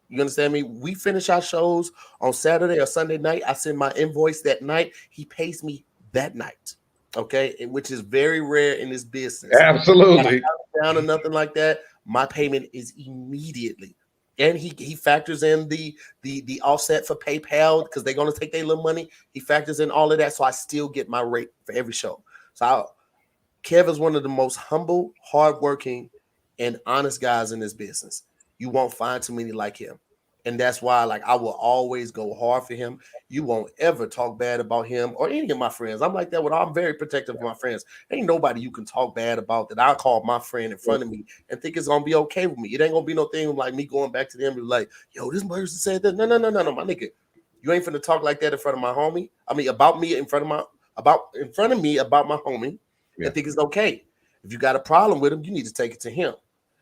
You understand me? We finish our shows on Saturday or Sunday night. I send my invoice that night. He pays me that night. Okay. Which is very rare in this business. Absolutely. Down or nothing like that. My payment is immediately. And he factors in the offset for PayPal, because they're going to take their little money. He factors in all of that, so I still get my rate for every show. So Kev is one of the most humble, hardworking, and honest guys in this business. You won't find too many like him. And that's why, like, I will always go hard for him. You won't ever talk bad about him or any of my friends. I'm like that with I'm very protective of my friends. Ain't nobody you can talk bad about that I call my friend in front of me and think it's gonna be okay with me. It ain't gonna be no thing like me going back to them and be like, yo, this person said that. No, my nigga. You ain't finna talk like that in front of my homie. I mean, about me in front of me about my homie and think it's okay. If you got a problem with him, you need to take it to him.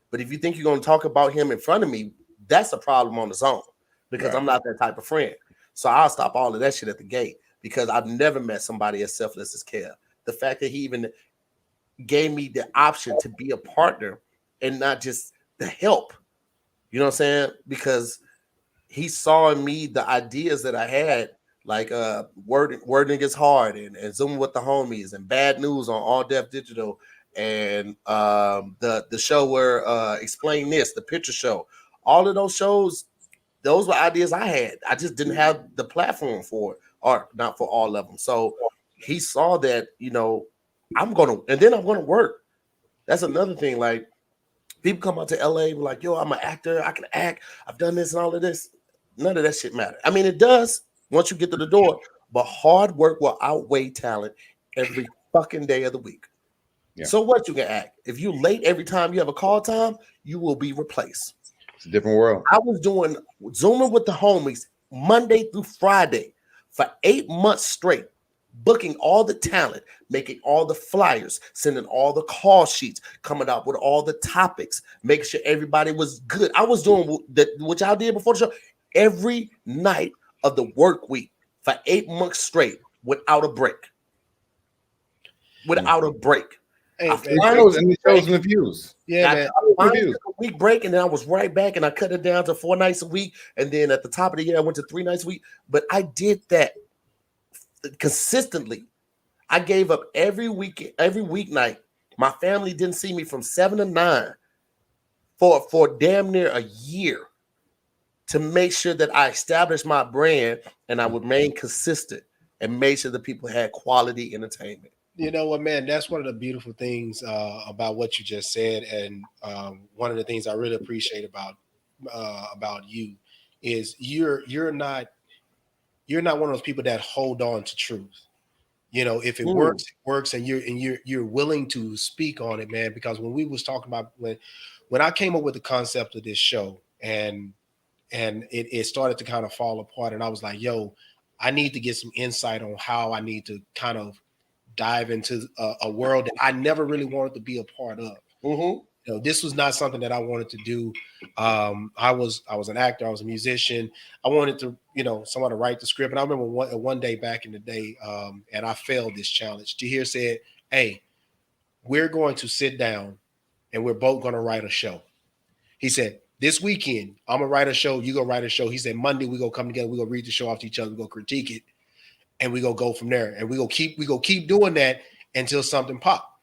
But if you think you're gonna talk about him in front of me, that's a problem on its own because I'm not that type of friend. So I'll stop all of that shit at the gate because I've never met somebody as selfless as Kev. The fact that he even gave me the option to be a partner and not just the help, you know what I'm saying? Because he saw in me the ideas that I had, like wording is hard and Zooming with the homies and Bad News on All Def Digital and the show where Explain This, the picture show. All of those shows, those were ideas I had. I just didn't have the platform for it, or not for all of them. So he saw that, you know, I'm gonna work. That's another thing. Like, people come out to LA like, yo, I'm an actor, I can act, I've done this and all of this. None of that shit matter. I mean, it does once you get to the door, but hard work will outweigh talent every fucking day of the week. Yeah. So what, you can act. If you late every time you have a call time, you will be replaced. It's a different world. I was doing Zooming with the homies Monday through Friday for 8 months straight, booking all the talent, making all the flyers, sending all the call sheets, coming up with all the topics, making sure everybody was good. I was doing what y'all did before the show every night of the work week for 8 months straight without a break. Without a break. Hey, it shows in the views. Yeah, man. I took a week break and then I was right back and I cut it down to 4 nights a week. And then at the top of the year, I went to 3 nights a week. But I did that consistently. I gave up every weeknight. My family didn't see me from 7 to 9 for damn near a year to make sure that I established my brand and I would remain consistent and make sure that people had quality entertainment. You know what, man? That's one of the beautiful things about what you just said, and one of the things I really appreciate about you is you're not one of those people that hold on to truth. You know, if it works, it works, and you're willing to speak on it, man. Because when we was talking about when I came up with the concept of this show, and it started to kind of fall apart, and I was like, yo, I need to get some insight on how I need to kind of dive into a world that I never really wanted to be a part of. You know, this was not something that I wanted to do. I was an actor. I was a musician. I wanted to, you know, someone to write the script. And I remember one day back in the day, and I failed this challenge. Tahir said, hey, we're going to sit down and we're both going to write a show. He said, this weekend, I'm going to write a show. You go write a show. He said, Monday, we go come together. We go read the show off to each other. We go critique it. And we go from there, and we go keep doing that until something pop.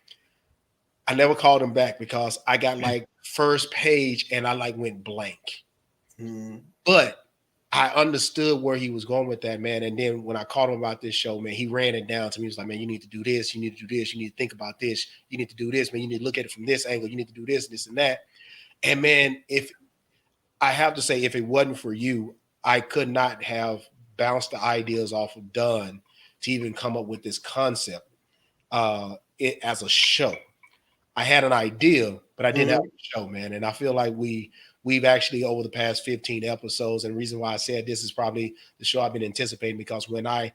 I never called him back because I got like first page and I like went blank. But I understood where he was going with that, man. And then when I called him about this show, man, he ran it down to me. He was like, man, you need to do this. You need to do this. You need to think about this. You need to do this, man. You need to look at it from this angle. You need to do this and that. And man, if I have to say, if it wasn't for you, I could not have bounce the ideas off of Dunn to even come up with this concept as a show. I had an idea, but I didn't have a show, man. And I feel like we've actually over the past 15 episodes, and the reason why I said this is probably the show I've been anticipating, because when I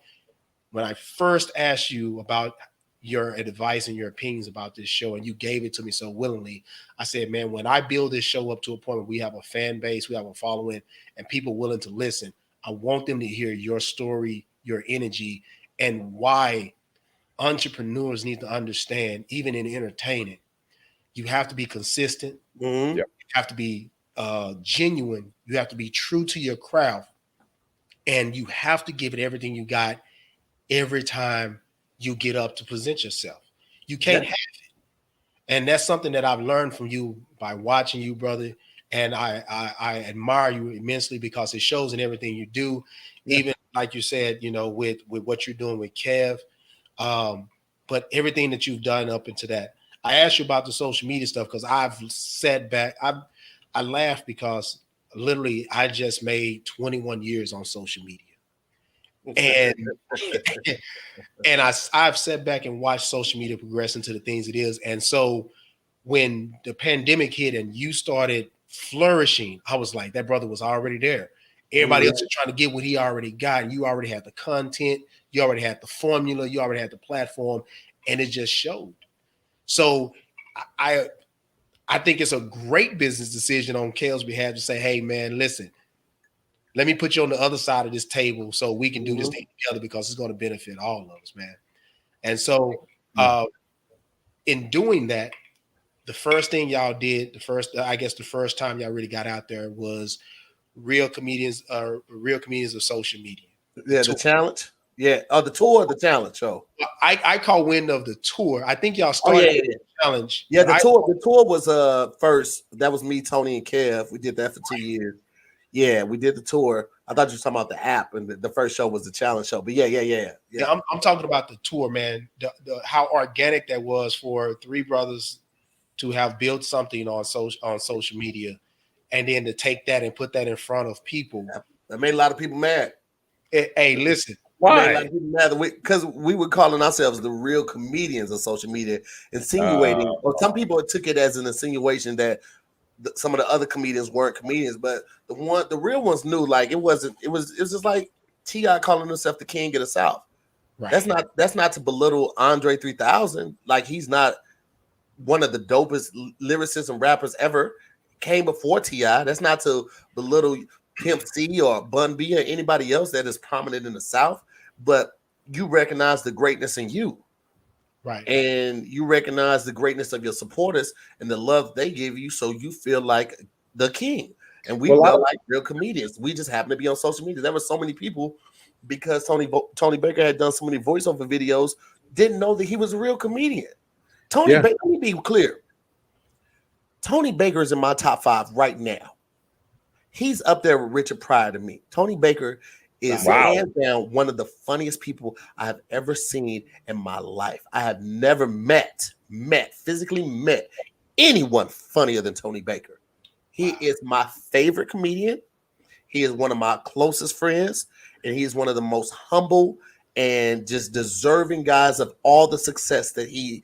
first asked you about your advice and your opinions about this show, and you gave it to me so willingly, I said, man, when I build this show up to a point where we have a fan base, we have a following, and people willing to listen, I want them to hear your story, your energy, and why entrepreneurs need to understand, even in entertaining, you have to be consistent. You have to be genuine. You have to be true to your craft. And you have to give it everything you got every time you get up to present yourself. You can't have it. And that's something that I've learned from you by watching you, brother. And I admire you immensely because it shows in everything you do, even like you said, you know, with what you're doing with Kev, but everything that you've done up into that. I asked you about the social media stuff because I've sat back. I laugh because literally, I just made 21 years on social media. And and I've sat back and watched social media progress into the things it is. And so when the pandemic hit and you started flourishing, I was like, that brother was already there. Everybody else is trying to get what he already got. And you already had the content, you already had the formula, you already had the platform, and it just showed. So I think it's a great business decision on Kale's behalf to say, hey man, listen, let me put you on the other side of this table so we can do this thing together because it's going to benefit all of us, man. And so in doing that, the first thing y'all did, the first time y'all really got out there was Real Comedians of Social Media. Yeah, the challenge. Yeah, the tour, the challenge show. I call wind of the tour. I think y'all started the challenge. Yeah, the tour was first. That was me, Tony, and Kev. We did that for 2 years. Yeah, we did the tour. I thought you were talking about the app, and the first show was the challenge show. But yeah. I'm talking about the tour, man. How organic that was for three brothers to have built something on social media, and then to take that and put that in front of people. That made a lot of people mad. Hey, listen. Why? Because we were calling ourselves the real comedians of social media, insinuating, or some people took it as an insinuation that some of the other comedians weren't comedians, but the real ones knew, like, it was just like T.I. calling himself the king of the South. Right. That's not to belittle Andre 3000. Like, he's not one of the dopest lyricists and rappers ever. Came before T.I. That's not to belittle Pimp C or Bun B or anybody else that is prominent in the South, but you recognize the greatness in you. Right. And you recognize the greatness of your supporters and the love they give you, so you feel like the king. And we felt like real comedians. We just happen to be on social media. There were so many people, because Tony Baker had done so many voiceover videos, didn't know that he was a real comedian. Baker, let me be clear. Tony Baker is in my top 5 right now. He's up there with Richard Pryor to me. Tony Baker is hands down one of the funniest people I have ever seen in my life. I have never physically met anyone funnier than Tony Baker. He is my favorite comedian. He is one of my closest friends, and he is one of the most humble and just deserving guys of all the success that he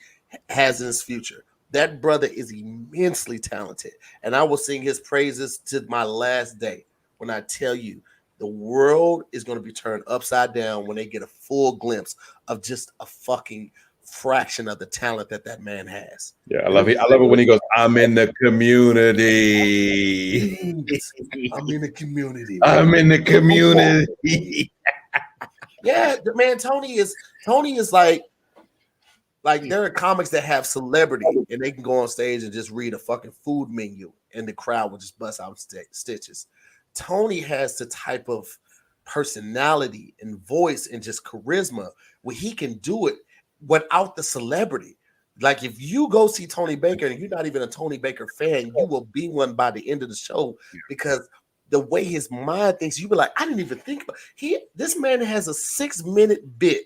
has in his future. That brother is immensely talented, and I will sing his praises to my last day when I tell you the world is going to be turned upside down when they get a full glimpse of just a fucking fraction of the talent that man has. Yeah, I love it. I love it when he goes, "I'm in the community. I'm in the community. I'm in the community." Yeah, man, Tony is like there are comics that have celebrity and they can go on stage and just read a fucking food menu and the crowd will just bust out stitches. Tony has the type of personality and voice and just charisma where he can do it without the celebrity. Like, if you go see Tony Baker and you're not even a Tony Baker fan, you will be one by the end of the show, because the way his mind thinks, you be like, I didn't even think about this man has a 6-minute bit.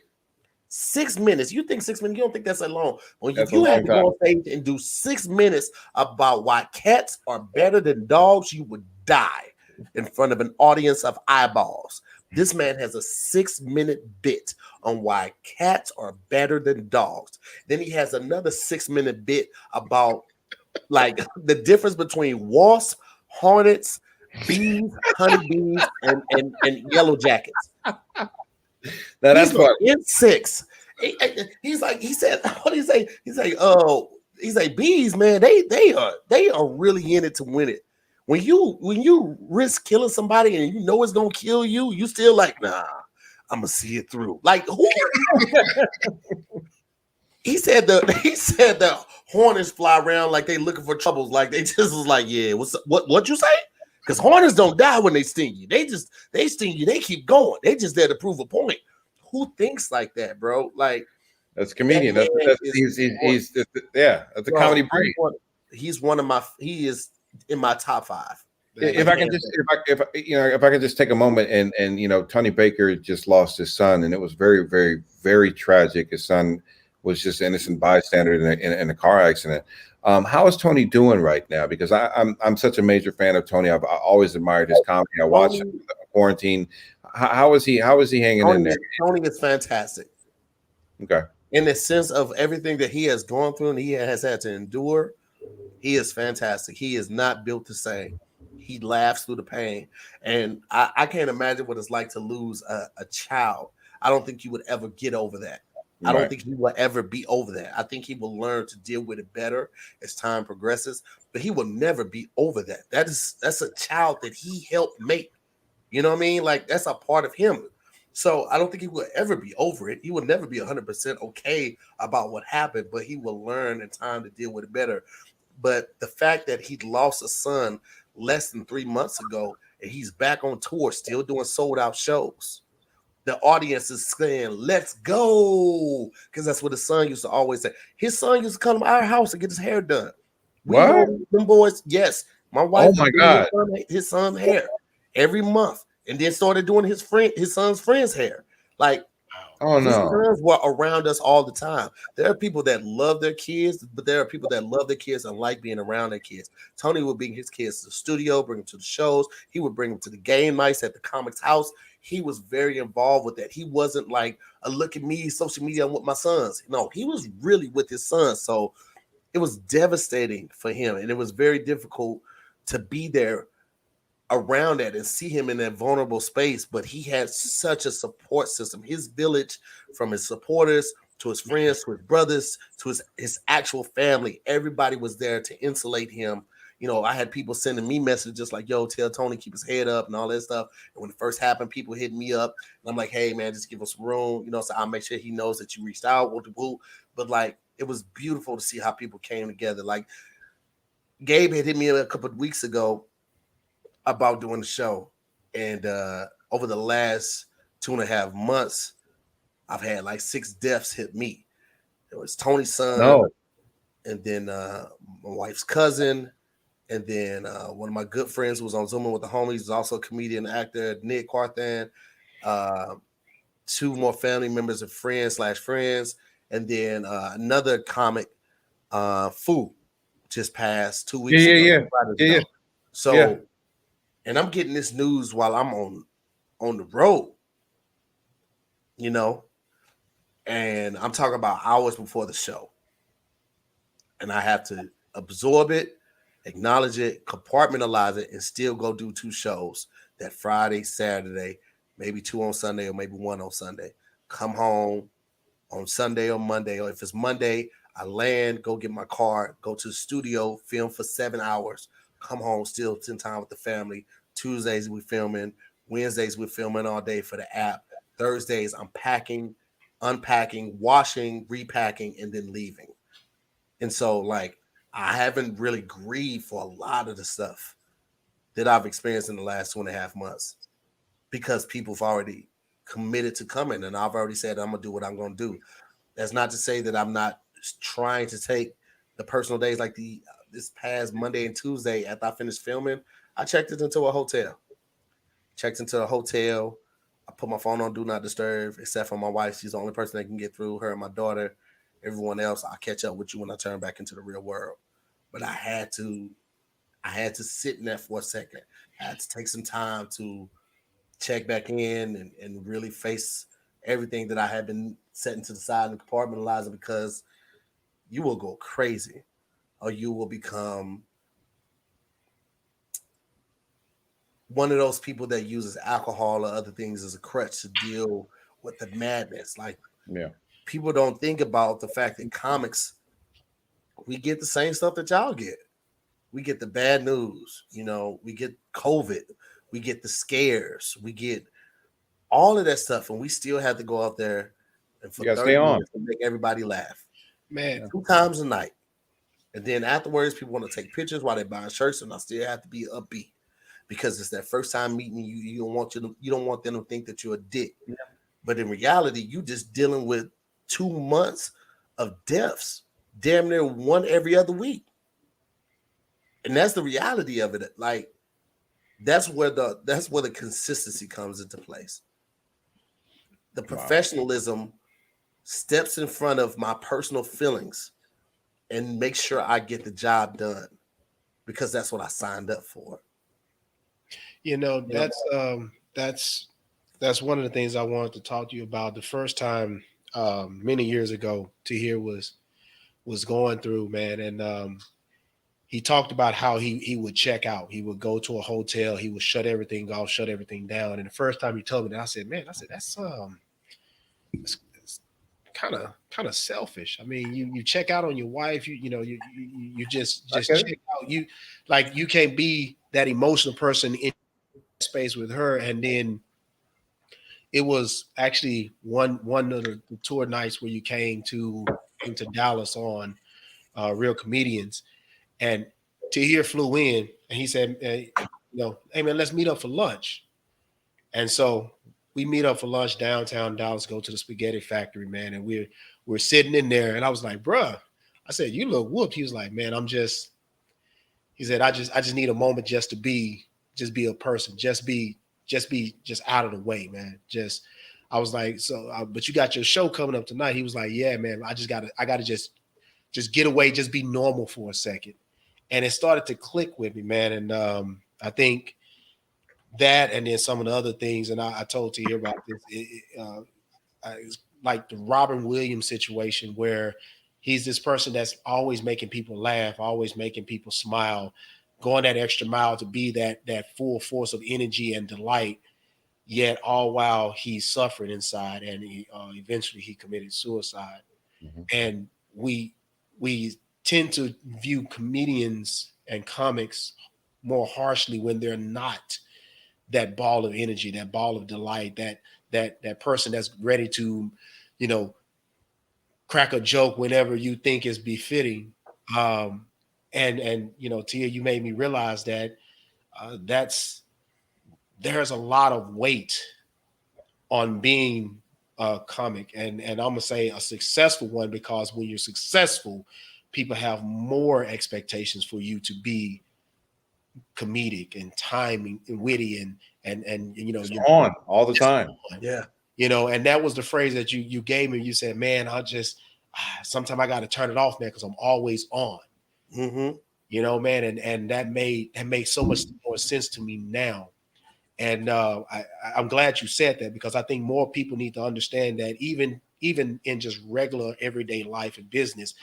6 minutes. You think 6 minutes? You don't think that's that long. When you have to go on stage and do 6 minutes about why cats are better than dogs, you would die in front of an audience of eyeballs. This man has a 6-minute bit on why cats are better than dogs. Then he has another 6-minute bit about like the difference between wasps, hornets, bees, honeybees, and yellow jackets. Now that's part. In 6. He's like, he said, what did he say? He's like, bees, man, they are really in it to win it. When you risk killing somebody and you know it's gonna kill you, you still like, nah, I'm gonna see it through. Like, who? He said the hornets fly around like they looking for troubles. Like, they just was like, yeah, what you say? Because hornets don't die when they sting you. They sting you. They keep going. They just there to prove a point. Who thinks like that, bro? Like, that's a comedian. That's a comedy brain. He is in my top 5. If I can just take a moment and Tony Baker just lost his son, and it was very, very, very tragic. His son was just an innocent bystander in a car accident. How is Tony doing right now? Because I'm such a major fan of Tony. I always admired his comedy. I watched him in quarantine. How is he? How is he hanging in there? Tony is fantastic. Okay. In the sense of everything that he has gone through and he has had to endure, he is fantastic. He is not built the same. He laughs through the pain. And I can't imagine what it's like to lose a child. I don't think he would ever get over that. I don't think he will ever be over that. I think he will learn to deal with it better as time progresses, but he will never be over that. That's a child that he helped make. You know what I mean? Like, that's a part of him. So I don't think he will ever be over it. He will never be 100% okay about what happened, but he will learn in time to deal with it better. But the fact that he lost a son less than 3 months ago and he's back on tour, still doing sold out shows, the audience is saying, let's go. Because that's what his son used to always say. His son used to come to our house and get his hair done. We know them boys. Yes. My wife, oh my God, his son's hair every month. And then started doing his son's friend's hair. Like, oh his no, sons were around us all the time. There are people that love their kids, but there are people that love their kids and like being around their kids. Tony would bring his kids to the studio, bring them to the shows. He would bring them to the game nights at the comics house. He was very involved with that. He wasn't like a look at me, social media, I'm with my sons. No, he was really with his sons. So it was devastating for him. And it was very difficult to be there around that and see him in that vulnerable space, but he had such a support system. His village, from his supporters to his friends to his brothers to his actual family, everybody was there to insulate him. You know, I had people sending me messages like, yo, tell Tony keep his head up and all that stuff. And when it first happened, people hit me up and I'm like, hey man, just give us some room, you know, so I'll make sure he knows that you reached out. But like, it was beautiful to see how people came together. Like, Gabe had hit me a couple of weeks ago about doing the show, and over the last 2.5 months, I've had like 6 deaths hit me. It was Tony's son, and then my wife's cousin, and then one of my good friends who was on Zooming with the homies, is also a comedian actor, Nick Carthan. 2 more family members of friends, and then another comic, Fu, just passed 2 weeks ago. Yeah. So. And I'm getting this news while I'm on the road, you know, and I'm talking about hours before the show. And I have to absorb it, acknowledge it, compartmentalize it, and still go do 2 shows that Friday, Saturday, maybe 2 on Sunday, or maybe 1 on Sunday. Come home on Sunday or Monday, or if it's Monday, I land, go get my car, go to the studio, film for 7 hours, come home, still spend time with the family. Tuesdays we're filming, Wednesdays we're filming all day for the app. Thursdays I'm packing, unpacking, washing, repacking, and then leaving. And so like I haven't really grieved for a lot of the stuff that I've experienced in the last 2.5 months because people have already committed to coming, and I've already said I'm gonna do what I'm gonna do. That's not to say that I'm not trying to take the personal days like this past Monday and Tuesday after I finished filming. I checked into a hotel. I put my phone on Do Not Disturb, except for my wife. She's the only person that can get through, her and my daughter. Everyone else, I'll catch up with you when I turn back into the real world. But I had to sit in that for a second. I had to take some time to check back in and really face everything that I had been setting to the side and compartmentalizing, because you will go crazy or you will become one of those people that uses alcohol or other things as a crutch to deal with the madness. Like, people don't think about the fact that comics, we get the same stuff that y'all get. We get the bad news, you know, we get COVID, we get the scares, we get all of that stuff, and we still have to go out there and for 30 minutes to make everybody laugh. Man, 2 times a night. And then afterwards, people want to take pictures while they're buying shirts, and I still have to be upbeat. Because it's that first time meeting you, you don't want them to think that you're a dick. Yeah. But in reality, you just dealing with 2 months of deaths, damn near 1 every other week. And that's the reality of it. Like, that's where the consistency comes into place. The professionalism steps in front of my personal feelings and make sure I get the job done because that's what I signed up for. That's one of the things I wanted to talk to you about. The first time many years ago, Tahir was going through, man, and he talked about how he would check out. He would go to a hotel, he would shut everything off, shut everything down. And the first time he told me that, I said, man, that's kind of selfish. I mean, you check out on your wife, you just check out. You can't be that emotional person in space with her. And then it was actually one of the tour nights where you came to Dallas on Real Comedians, and Tahir flew in and he said, hey man, let's meet up for lunch. And so we meet up for lunch downtown Dallas, go to the spaghetti factory, man. And we're sitting in there. And I was like, bruh, I said, you look whooped. He was like, man, he said, I just need a moment just be a person, just be out of the way, man. I was like, but you got your show coming up tonight. He was like, yeah, man, I gotta just get away, just be normal for a second. And it started to click with me, man. And I think that, and then some of the other things, and I told Tahir about this, it's like the Robin Williams situation where he's this person that's always making people laugh, always making people smile, going that extra mile to be that full force of energy and delight, yet all while he's suffering inside, and eventually he committed suicide. Mm-hmm. And we tend to view comedians and comics more harshly when they're not that ball of energy, that ball of delight, that person that's ready to, crack a joke whenever you think is befitting. And Tia, you made me realize that there's a lot of weight on being a comic, and I'm gonna say a successful one, because when you're successful, people have more expectations for you to be comedic and timing and witty and you're on all the time. Yeah. And that was the phrase that you gave me. You said, man, sometimes I got to turn it off, man, because I'm always on. Mm-hmm. Man, and that made so much more sense to me now. And I'm glad you said that, because I think more people need to understand that even in just regular everyday life and business,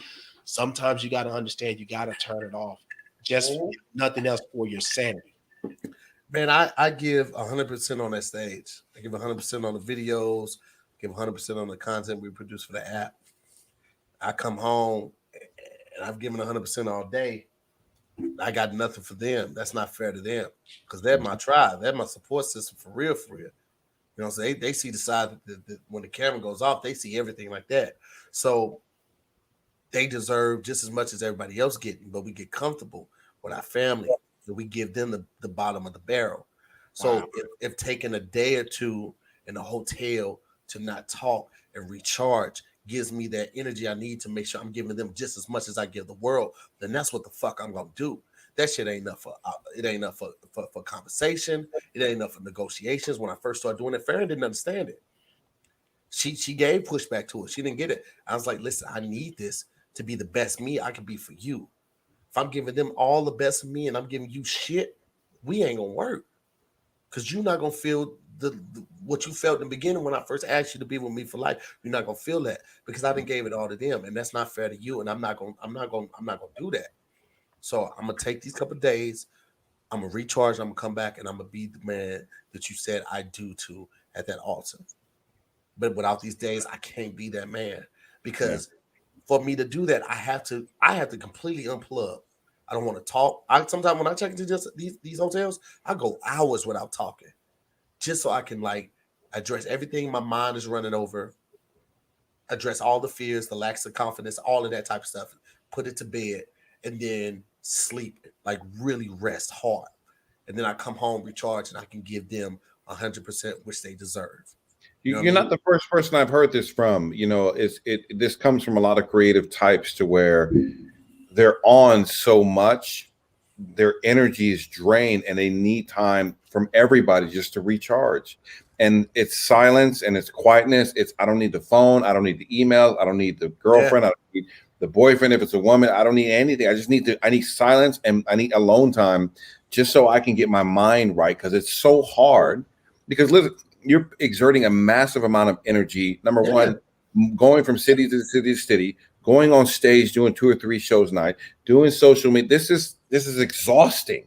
sometimes you got to understand you got to turn it off. Just nothing else, for your sanity. Man, I give 100% on that stage. I give 100% on the videos, give 100% on the content we produce for the app. I come home and I've given 100% all day. I got nothing for them. That's not fair to them, because they're my tribe. They're my support system for real, for real. So they see the side that when the camera goes off, they see everything like that. So they deserve just as much as everybody else getting, but we get comfortable with our family. So we give them the bottom of the barrel. So wow. if taking a day or two in a hotel to not talk and recharge gives me that energy I need to make sure I'm giving them just as much as I give the world, then that's what the fuck I'm gonna do. That shit ain't enough for conversation. It ain't enough for negotiations. When I first started doing it, Farron didn't understand it. She gave pushback to it. She didn't get it. I was like, listen, I need this to be the best me I can be for you. If I'm giving them all the best of me and I'm giving you shit, we ain't gonna work, because you're not gonna feel what you felt in the beginning when I first asked you to be with me for life. You're not gonna feel that, because I didn't gave it all to them, and that's not fair to you. And I'm not gonna do that. So I'm gonna take these couple of days. I'm gonna recharge. I'm gonna come back, and I'm gonna be the man that you said I do to at that altar. But without these days, I can't be that man, because for me to do that, I have to completely unplug. I don't want to talk. Sometimes when I check into just these hotels, I go hours without talking, just so I can address everything my mind is running over, address all the fears, the lack of confidence, all of that type of stuff, put it to bed, and then sleep, really rest hard. And then I come home, recharge, and I can give them 100%, which they deserve. You're not the first person I've heard this from. This comes from a lot of creative types, to where they're on so much their energy is drained and they need time from everybody just to recharge. And it's silence and it's quietness. It's I don't need the phone, I don't need the email, I don't need the girlfriend, I don't need the boyfriend. If it's a woman, I don't need anything. I need silence and I need alone time just so I can get my mind right, because it's so hard. Because listen, you're exerting a massive amount of energy. Number one, going from city to city to city, going on stage, doing 2 or 3 shows a night, doing social media. This is exhausting.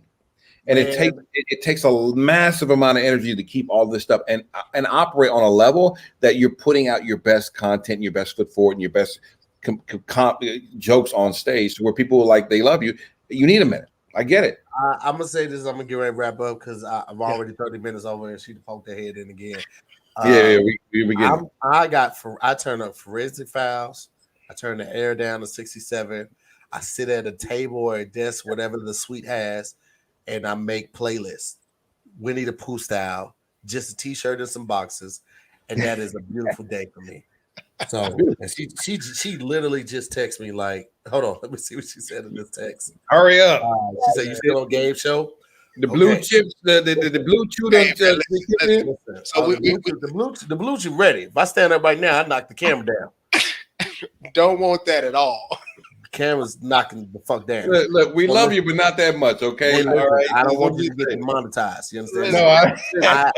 And it takes a massive amount of energy to keep all this stuff and operate on a level that you're putting out your best content, your best foot forward, and your best jokes on stage to where people like they love you. You need a minute. I get it. I'm gonna say this. I'm gonna get ready to wrap up because I'm already 30 minutes over and she poked her head in again. We begin. I turn up forensic files. I turn the air down to 67. I sit at a table or a desk, whatever the suite has, and I make playlists. Winnie the Pooh style, just a t-shirt and some boxes, and that is a beautiful day for me. So and she literally just texted me like, hold on, let me see what she said in this text. Hurry up. She said, "You still on Gabe's show?" The blue chips, the blue chew. So the blue chip ready. If I stand up right now, I knock the camera down. Don't want that at all. The camera's knocking the fuck down. Look, we love you, but not that much, okay? All right. I don't want you to get demonetized. You understand? No,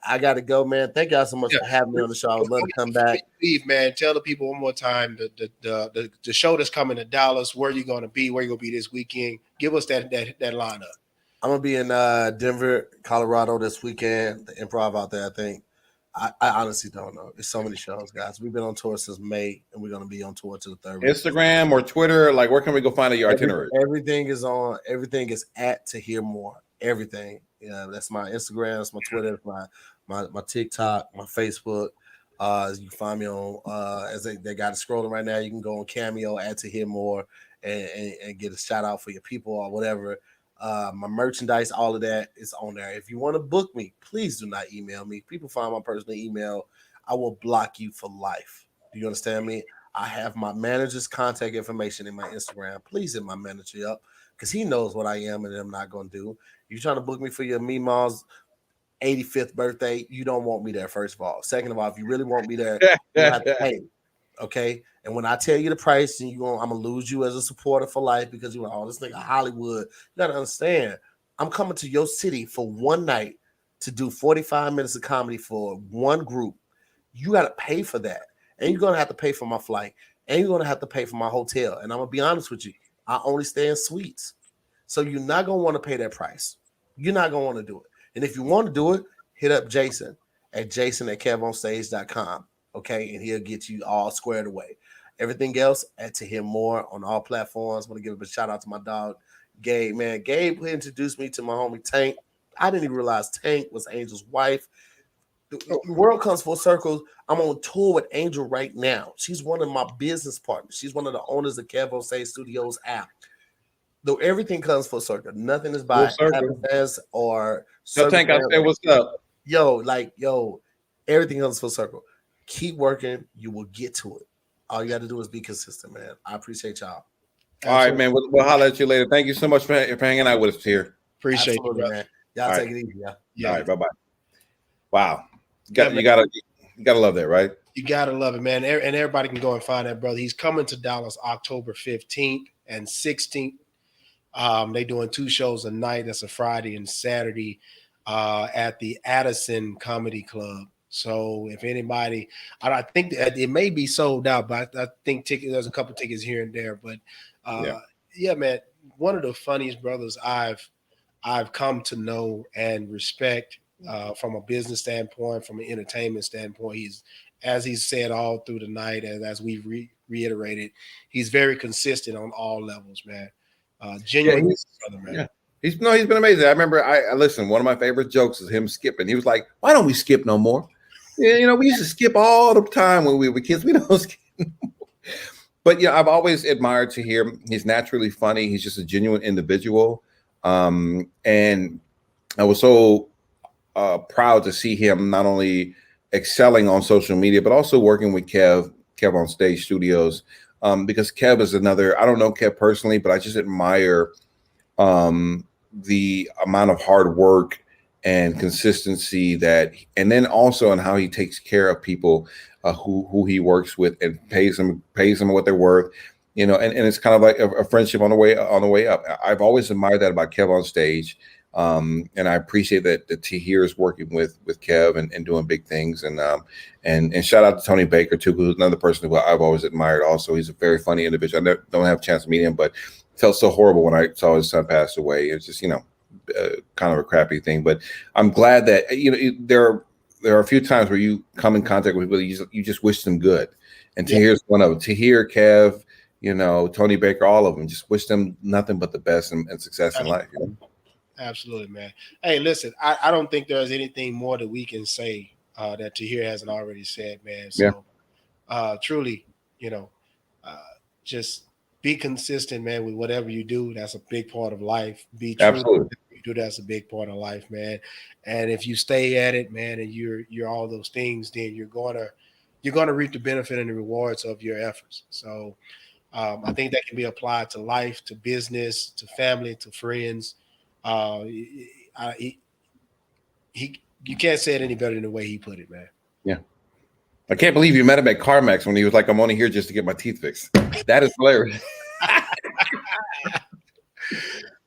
I gotta go, man. Thank y'all so much for having me on the show. I would love to come back. Steve, man, tell the people one more time the show that's coming to Dallas, where you're gonna be, this weekend. Give us that lineup. I'm gonna be in Denver, Colorado this weekend. The Improv out there, I think. I honestly don't know. There's so many shows, guys. We've been on tour since May, and we're gonna be on tour to the 3rd. Instagram or Twitter, like where can we go find your itinerary? Everything is on. Everything is at Tahir Moore. Everything. Yeah, that's my Instagram. That's my Twitter. My TikTok. My Facebook. You can find me on. As they got it scrolling right now, you can go on Cameo at Tahir Moore and get a shout out for your people or whatever. My merchandise, all of that is on there. If you want to book me, please do not email me. People find my personal email, I will block you for life. Do you understand me? I have my manager's contact information in my Instagram. Please hit my manager up because he knows what I am and I'm not going to do. You're trying to book me for your Meemaw's 85th birthday. You don't want me there, first of all. Second of all, if you really want me there, you have to pay. Okay, and when I tell you the price, and I'm gonna lose you as a supporter for life because you're like, oh, this nigga Hollywood. You gotta understand, I'm coming to your city for one night to do 45 minutes of comedy for one group. You gotta pay for that, and you're gonna have to pay for my flight, and you're gonna have to pay for my hotel. And I'm gonna be honest with you, I only stay in suites, so you're not gonna want to pay that price. You're not gonna want to do it. And if you want to do it, hit up Jason at kevonstage.com. Okay, and he'll get you all squared away. Everything else at Tahir Moore on all platforms. I want to give a shout out to my dog, Gabe. Man, Gabe introduced me to my homie Tank. I didn't even realize Tank was Angel's wife. The world comes full circle. I'm on tour with Angel right now. She's one of my business partners. She's one of the owners of Kev Say Studios app. Though everything comes full circle. Nothing is by happenstance or. So Tank, I say what's up. Yo, everything comes full circle. Keep working. You will get to it. All you got to do is be consistent, man. I appreciate y'all. All right, man. We'll holler at you later. Thank you so much for hanging out with us here. Appreciate you, man. Y'all take it easy, yeah. All right, bye-bye. Wow. You gotta love that, right? You gotta love it, man. And everybody can go and find that brother. He's coming to Dallas October 15th and 16th. They doing 2 shows a night. That's a Friday and Saturday at the Addison Comedy Club. So if anybody, I think that it may be sold out, but I think there's a couple tickets here and there. But yeah, man, one of the funniest brothers I've come to know and respect from a business standpoint, from an entertainment standpoint. He's, as he said all through the night, and as we reiterated, he's very consistent on all levels, man. Genuine brother, man. Yeah. He's been amazing. I remember I listen, one of my favorite jokes is him skipping. He was like, "Why don't we skip no more?" Yeah, we used to skip all the time when we were kids. We don't skip no more. But yeah, I've always admired Tahir. He's naturally funny. He's just a genuine individual. And I was so proud to see him not only excelling on social media, but also working with Kev on Stage Studios. Because Kev is another, I don't know Kev personally, but I just admire the amount of hard work and consistency and then also in how he takes care of people who he works with and pays them what they're worth, and it's kind of like a friendship on the way up. I've always admired that about Kev on stage. And I appreciate that Tahir is working with Kev and doing big things. And shout out to Tony Baker too, who's another person who I've always admired. Also, he's a very funny individual. Don't have a chance to meet him, but it felt so horrible when I saw his son pass away. It's just kind of a crappy thing. But I'm glad that there are a few times where you come in contact with people you just wish them good. And Tahir's one of them. Tahir, Kev, Tony Baker, all of them. Just wish them nothing but the best and success in life. Absolutely, man. Hey, listen, I don't think there's anything more that we can say that Tahir hasn't already said, man. So truly, just be consistent, man, with whatever you do. That's a big part of life. Be true. Absolutely. You do, that's a big part of life, man. And if you stay at it, man, and you're all those things, then you're gonna reap the benefit and the rewards of your efforts. So I think that can be applied to life, to business, to family, to friends. You can't say it any better than the way he put it, man. Yeah. I can't believe you met him at CarMax when he was like, I'm only here just to get my teeth fixed. That is hilarious.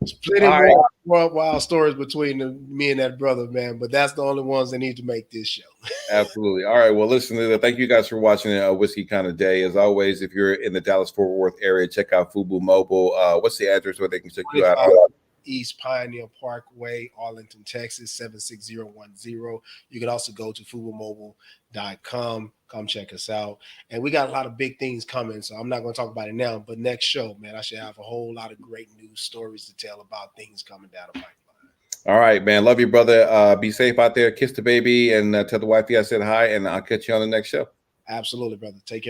There's plenty more wild stories between me and that brother, man, but that's the only ones that need to make this show. Absolutely. All right. Well, listen, thank you guys for watching a Whiskey Kind of Day. As always, if you're in the Dallas-Fort Worth area, check out Fubu Mobile. What's the address where they can check you out? East Pioneer Parkway, Arlington, Texas, 76010. You can also go to FuboMobile.com. Come check us out. And we got a lot of big things coming, so I'm not going to talk about it now. But next show, man, I should have a whole lot of great news stories to tell about things coming down the pipeline. All right, man. Love you, brother. Be safe out there. Kiss the baby and tell the wifey I said hi, and I'll catch you on the next show. Absolutely, brother. Take care.